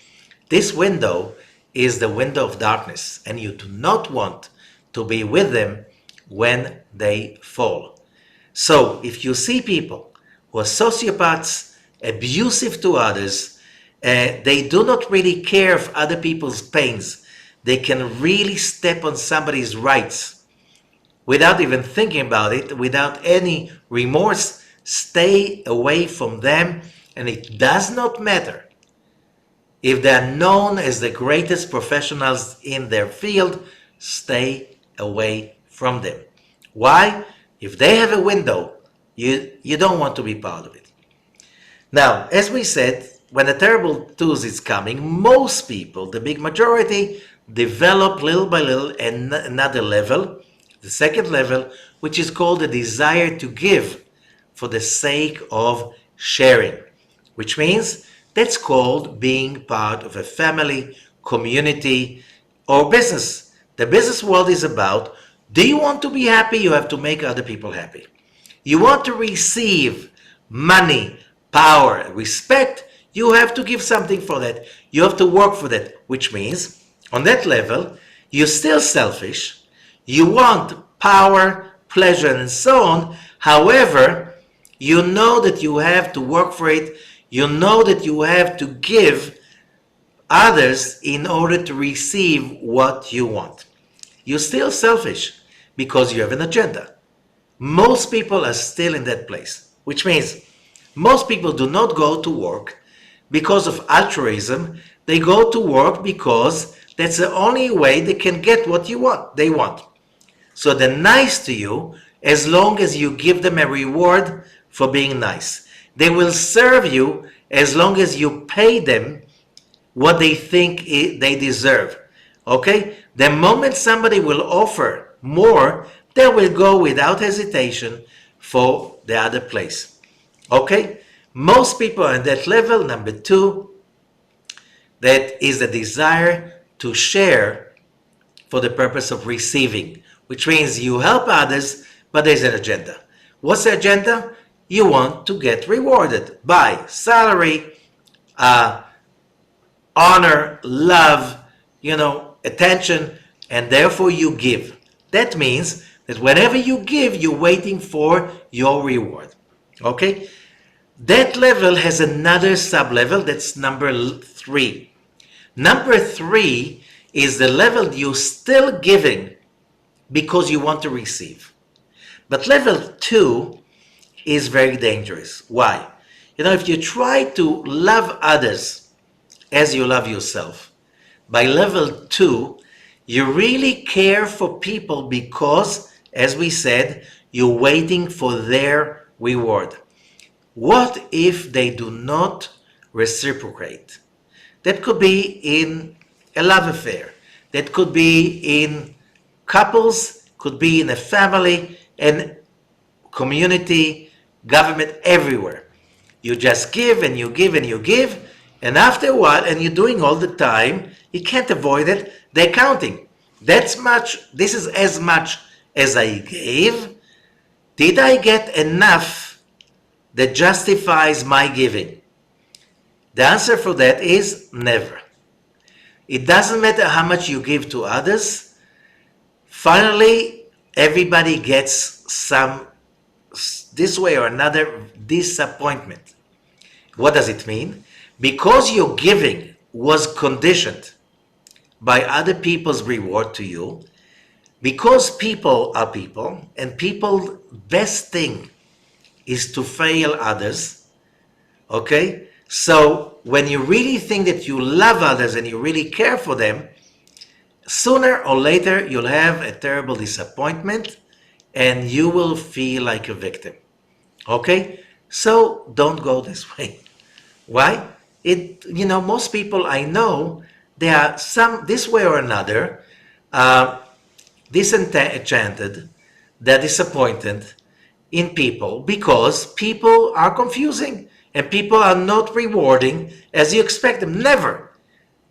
A: this window is the window of darkness, and you do not want to be with them when they fall. So if you see people who are sociopaths, abusive to others, they do not really care of other people's pains. They can really step on somebody's rights without even thinking about it, without any remorse. Stay away from them, and it does not matter if they are known as the greatest professionals in their field. Stay away from them. Why? If they have a window, you don't want to be part of it. Now, as we said, when the terrible twos is coming, most people, the big majority, develop little by little another level, the second level, which is called the desire to give for the sake of sharing, which means that's called being part of a family, community, or business. The business world is about, do you want to be happy? You have to make other people happy. You want to receive money, power, respect, you have to give something for that. You have to work for that, which means on that level, you're still selfish. You want power, pleasure, and so on. However, you know that you have to work for it. You know that you have to give others in order to receive what you want. You're still selfish because you have an agenda. Most people are still in that place, which means most people do not go to work because of altruism. They go to work because that's the only way they can get what they want. So they're nice to you as long as you give them a reward for being nice. They will serve you as long as you pay them what they think they deserve. Okay? The moment somebody will offer more, they will go without hesitation for the other place. Okay? Most people are at that level. Number two, that is the desire to share for the purpose of receiving, which means you help others, but there's an agenda. What's the agenda? You want to get rewarded by salary, honor, love, attention, and therefore you give. That means that whenever you give, you're waiting for your reward. Okay? That level has another sub-level, that's number 3. Number 3 is the level you're still giving because you want to receive. But level 2 is very dangerous. Why? If you try to love others as you love yourself, by level 2, you really care for people because, as we said, you're waiting for their reward. What if they do not reciprocate? That could be in a love affair. That could be in couples, could be in a family, and community, government, everywhere. You just give and you give and you give, and after a while, and you're doing all the time, you can't avoid it, they're counting. This is as much as I gave. Did I get enough that justifies my giving? The answer for that is never. It doesn't matter how much you give to others. Finally, everybody gets some, this way or another, disappointment. What does it mean? Because your giving was conditioned by other people's reward to you, because people are people, and people's best thing is to fail others, okay? So when you really think that you love others and you really care for them, sooner or later you'll have a terrible disappointment and you will feel like a victim, okay? So don't go this way. Why? Most people I know, they are this way or another, disenchanted, they're disappointed in people because people are confusing and people are not rewarding as you expect them. Never.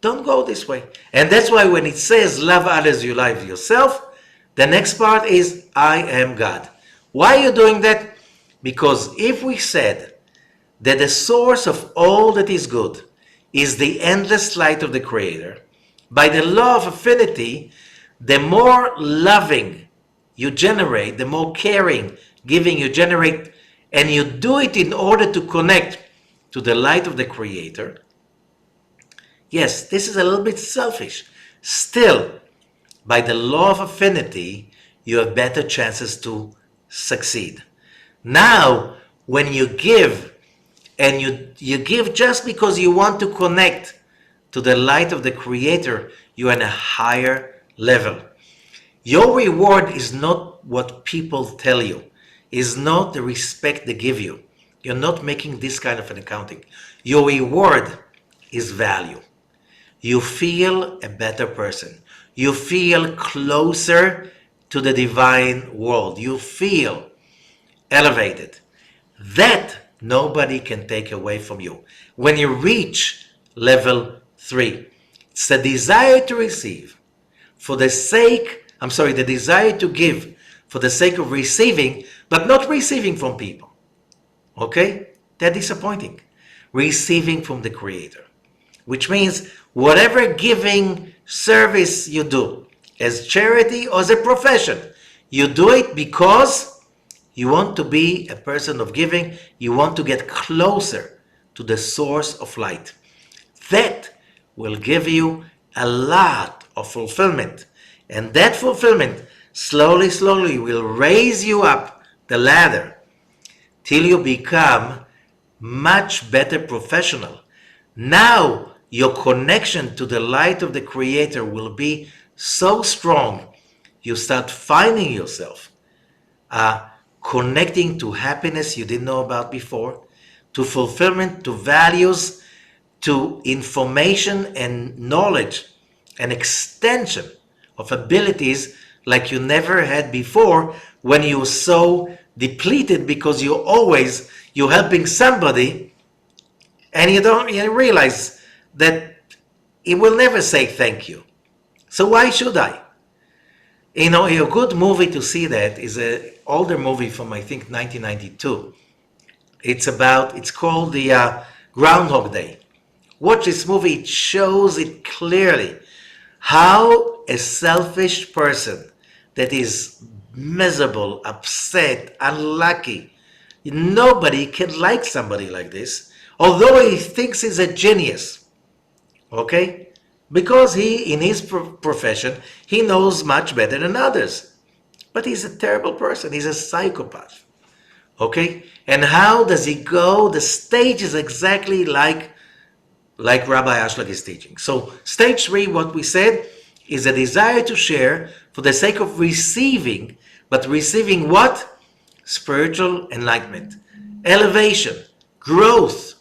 A: Don't go this way. And that's why when it says love others, you love yourself, the next part is I am God. Why are you doing that? Because if we said that the source of all that is good is the endless light of the Creator, by the law of affinity, the more loving you generate, the more caring, giving you generate, and you do it in order to connect to the light of the Creator. Yes, this is a little bit selfish. Still, by the law of affinity, you have better chances to succeed. Now, when you give, and you give just because you want to connect to the light of the Creator, you're in a higher level. Your reward is not what people tell you, is not the respect they give you. You're not making this kind of an accounting. Your reward is value. You feel a better person. You feel closer to the divine world. You feel elevated. That nobody can take away from you. When you reach level 3, It's the desire to receive for the sake, the desire to give for the sake of receiving, but not receiving from people. Okay? They're disappointing. Receiving from the Creator. Which means whatever giving service you do, as charity or as a profession, you do it because you want to be a person of giving. You want to get closer to the source of light. That will give you a lot of fulfillment. And that fulfillment slowly, slowly will raise you up the ladder till you become much better professional. Now your connection to the light of the Creator will be so strong, you start finding yourself connecting to happiness you didn't know about before, to fulfillment, to values, to information and knowledge, an extension of abilities like you never had before when you were so depleted because you're helping somebody and you realize that he will never say thank you. So why should I? You know, a good movie to see that is an older movie from, I think, 1992. It's called the Groundhog Day. Watch this movie, it shows it clearly how a selfish person that is miserable, upset, unlucky, nobody can like somebody like this, although he thinks he's a genius, okay? Because he, in his profession, he knows much better than others. But he's a terrible person, he's a psychopath, okay? And how does he go? The stage is exactly like Rabbi Ashlag is teaching. So stage 3, what we said, is a desire to share for the sake of receiving, but receiving what? Spiritual enlightenment, elevation, growth,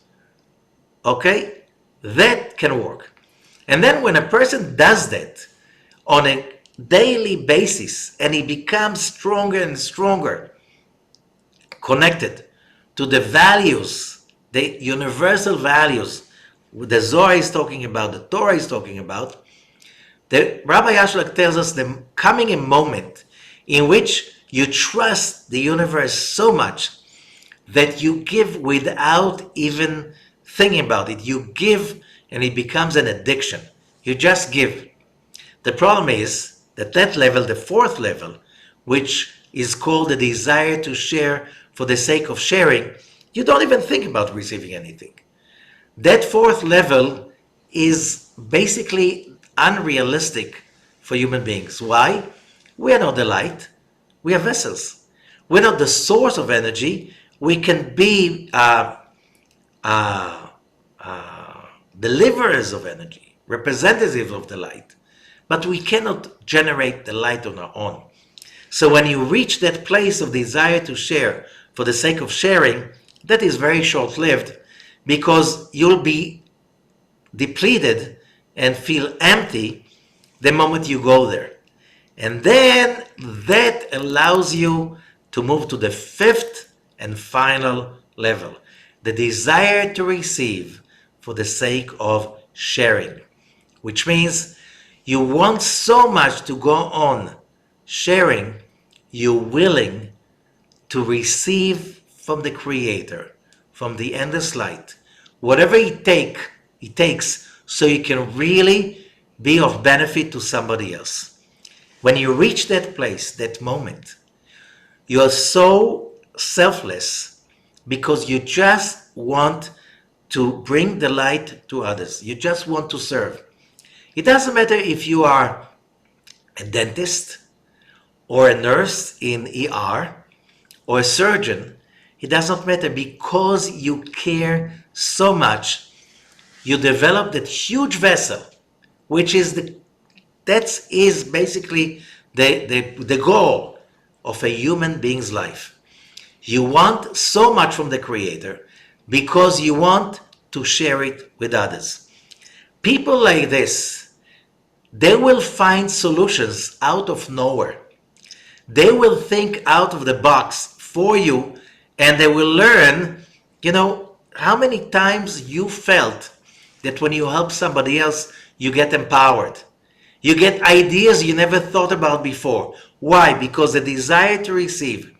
A: okay? That can work. And then when a person does that on a daily basis and he becomes stronger and stronger, connected to the values, the universal values the Zohar is talking about, the Torah is talking about, the Rabbi Ashlag tells us there coming a moment in which you trust the universe so much that you give without even thinking about it. You give and it becomes an addiction. You just give. The problem is that level, the 4th level, which is called the desire to share for the sake of sharing, you don't even think about receiving anything. That 4th level is basically unrealistic for human beings. Why? We are not the light. We are vessels. We're not the source of energy. We can be deliverers of energy, representatives of the light, but we cannot generate the light on our own. So when you reach that place of desire to share for the sake of sharing, that is very short-lived, because you'll be depleted and feel empty the moment you go there. And then that allows you to move to the 5th and final level, the desire to receive for the sake of sharing, which means you want so much to go on sharing, you're willing to receive from the Creator, from the endless light, whatever it takes so you can really be of benefit to somebody else. When you reach that place, that moment, you are so selfless because you just want to bring the light to others. You just want to serve. It doesn't matter if you are a dentist or a nurse in ER or a surgeon. It does not matter, because you care so much. You develop that huge vessel, which is basically the goal of a human being's life. You want so much from the Creator because you want to share it with others. People like this, they will find solutions out of nowhere. They will think out of the box for you, and they will learn, how many times you felt that when you help somebody else, you get empowered. You get ideas you never thought about before. Why? Because the desire to receive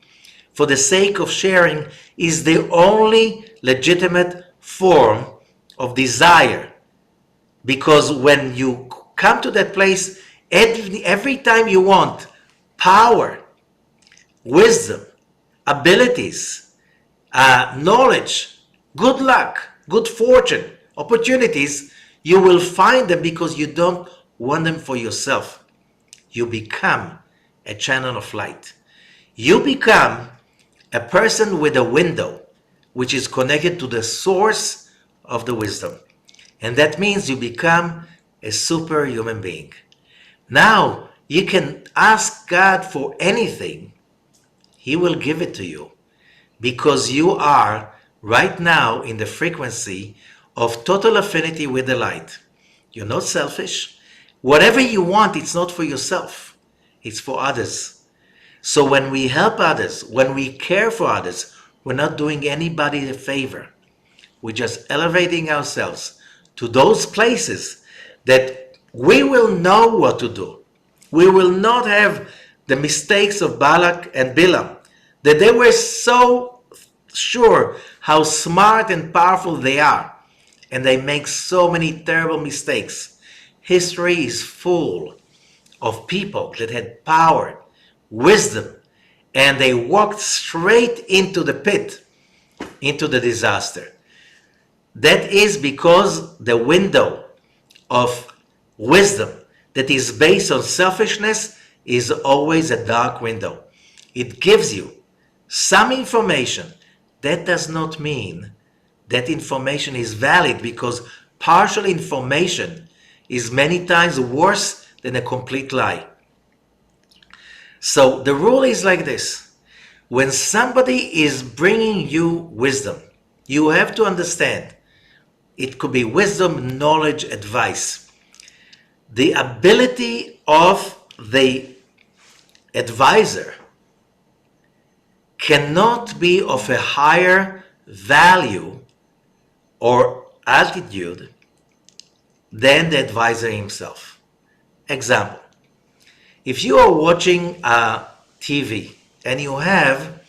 A: for the sake of sharing is the only legitimate form of desire. Because when you come to that place, every time you want power, wisdom, abilities, knowledge, good luck, good fortune, opportunities, you will find them because you don't want them for yourself. You become a channel of light. You become a person with a window which is connected to the source of the wisdom. And that means you become a superhuman being. Now you can ask God for anything. He will give it to you because you are right now in the frequency of total affinity with the light. You're not selfish. Whatever you want, it's not for yourself. It's for others. So when we help others, when we care for others, we're not doing anybody a favor. We're just elevating ourselves to those places that we will know what to do. We will not have the mistakes of Balak and Bilam, that they were so sure how smart and powerful they are, and they make so many terrible mistakes. History is full of people that had power, wisdom, and they walked straight into the pit, into the disaster. That is because the window of wisdom that is based on selfishness is always a dark window. It gives you some information. That does not mean that information is valid, because partial information is many times worse than a complete lie. So the rule is like this. When somebody is bringing you wisdom, you have to understand it could be wisdom, knowledge, advice. The ability of the advisor cannot be of a higher value or altitude than the advisor himself. Example, if you are watching TV and you have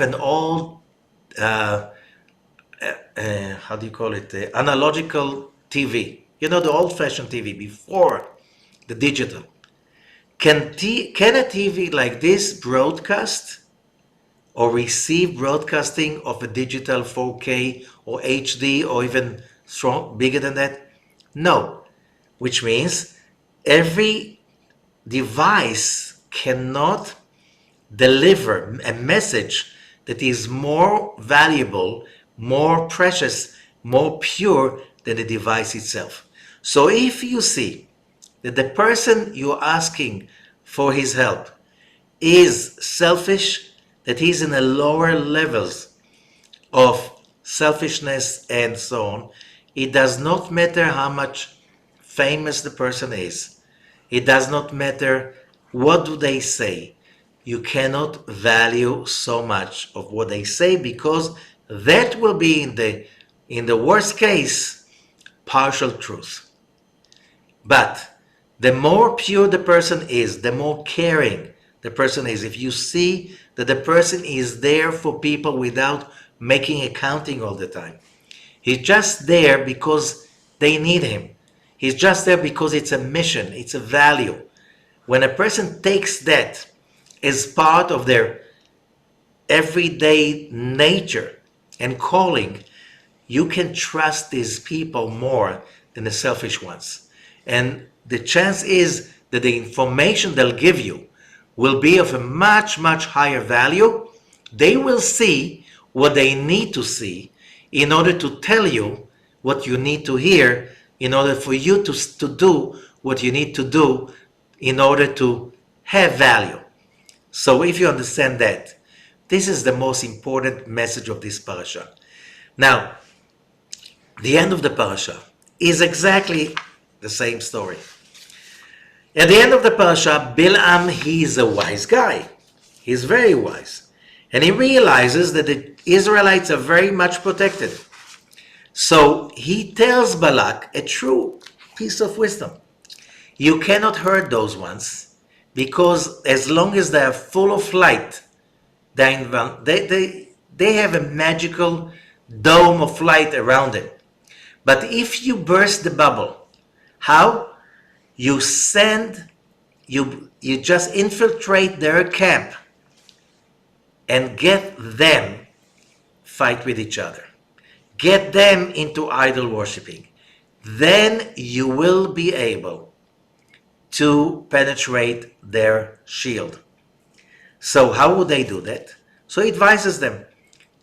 A: an old how do you call it, analogical TV, the old-fashioned TV before the digital, can a TV like this broadcast or receive broadcasting of a digital 4K or HD or even bigger than that? No. Which means every device cannot deliver a message that is more valuable, more precious, more pure than the device itself. So if you see that the person you're asking for his help is selfish, that he's in the lower levels of selfishness and so on, it does not matter how much famous the person is. It does not matter what do they say. You cannot value so much of what they say, because that will be in the worst case partial truth. But the more pure the person is, the more caring the person is. If you see that the person is there for people without making accounting all the time, he's just there because they need him. He's just there because it's a mission, it's a value. When a person takes that as part of their everyday nature and calling, you can trust these people more than the selfish ones. And the chance is that the information they'll give you will be of a much, much higher value. They will see what they need to see in order to tell you what you need to hear, in order for you to do what you need to do in order to have value. So if you understand that, this is the most important message of this parasha. Now, the end of the parasha is exactly the same story. At the end of the parasha, Bilam, he's a wise guy. He's very wise. And he realizes that the Israelites are very much protected. So he tells Balak a true piece of wisdom. You cannot hurt those ones because as long as they are full of light, they have a magical dome of light around them. But if you burst the bubble, how? You send, you just infiltrate their camp and get them fight with each other. Get them into idol worshiping. Then you will be able to penetrate their shield. So how would they do that? So he advises them,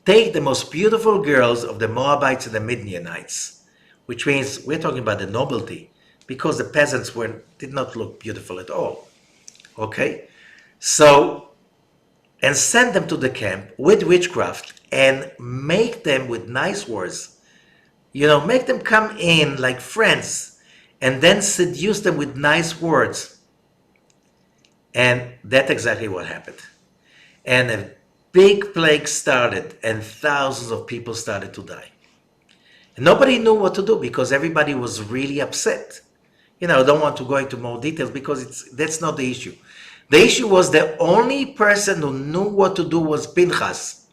A: take the most beautiful girls of the Moabites and the Midianites, which means we're talking about the nobility, because the peasants did not look beautiful at all. Okay? So, and send them to the camp with witchcraft and make them with nice words. Make them come in like friends and then seduce them with nice words. And that's exactly what happened. And a big plague started and thousands of people started to die. And nobody knew what to do because everybody was really upset. I don't want to go into more details because that's not the issue. The issue was the only person who knew what to do was Pinchas.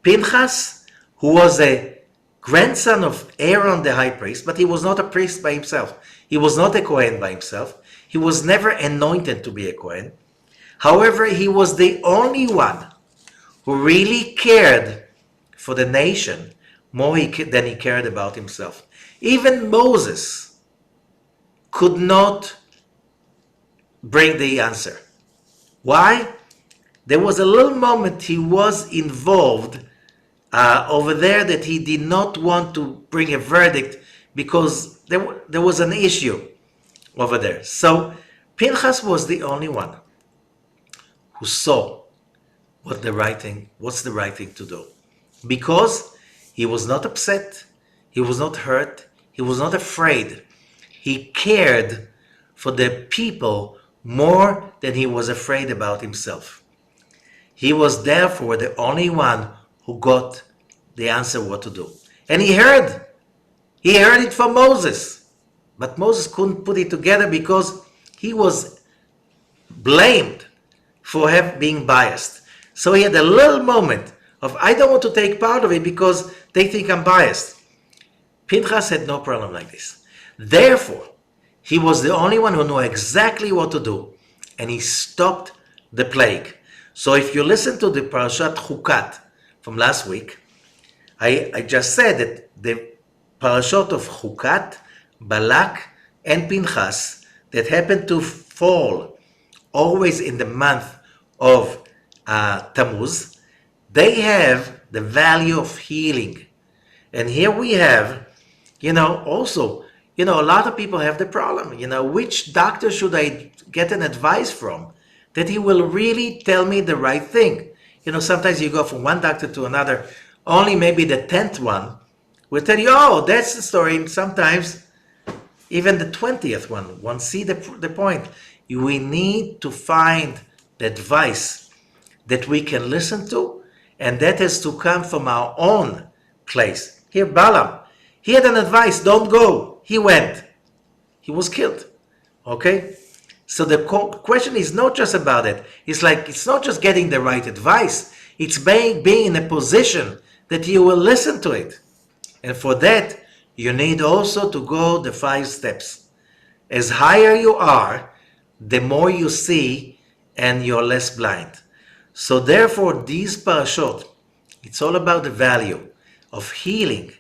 A: Pinchas, who was a grandson of Aaron the high priest, but he was not a priest by himself. He was not a Kohen by himself. He was never anointed to be a Kohen. However, he was the only one who really cared for the nation more than he cared about himself. Even Moses could not bring the answer. Why? There was a little moment he was involved over there that he did not want to bring a verdict because there was an issue over there. So Pinchas was the only one who saw what's the right thing to do. Because he was not upset, he was not hurt, he was not afraid. He cared for the people more than he was afraid about himself. He was therefore the only one who got the answer what to do. And he heard it from Moses. But Moses couldn't put it together because he was blamed for being biased. So he had a little moment of, I don't want to take part of it because they think I'm biased. Pinchas had no problem like this. Therefore, he was the only one who knew exactly what to do, and he stopped the plague. So if you listen to the Parashat Chukat from last week, I just said that the Parashot of Chukat, Balak, and Pinchas that happened to fall always in the month of Tammuz, they have the value of healing. And here we have, also, a lot of people have the problem, which doctor should I get an advice from that he will really tell me the right thing? Sometimes you go from one doctor to another, only maybe the 10th one will tell you, oh, that's the story. And sometimes even the 20th one see the point. We need to find the advice that we can listen to, and that has to come from our own place. Here, Balaam, he had an advice, don't go. He went. He was killed. Okay? So the question is not just about it. It's not just getting the right advice. It's being in a position that you will listen to it. And for that, you need also to go the 5 steps. As higher you are, the more you see and you're less blind. So therefore, these parashot, it's all about the value of healing.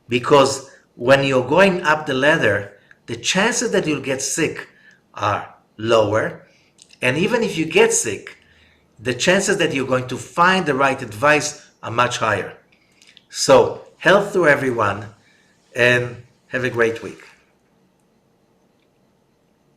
A: Because when you're going up the ladder, the chances that you'll get sick are lower. And even if you get sick, the chances that you're going to find the right advice are much higher. So, health to everyone, and have a great week.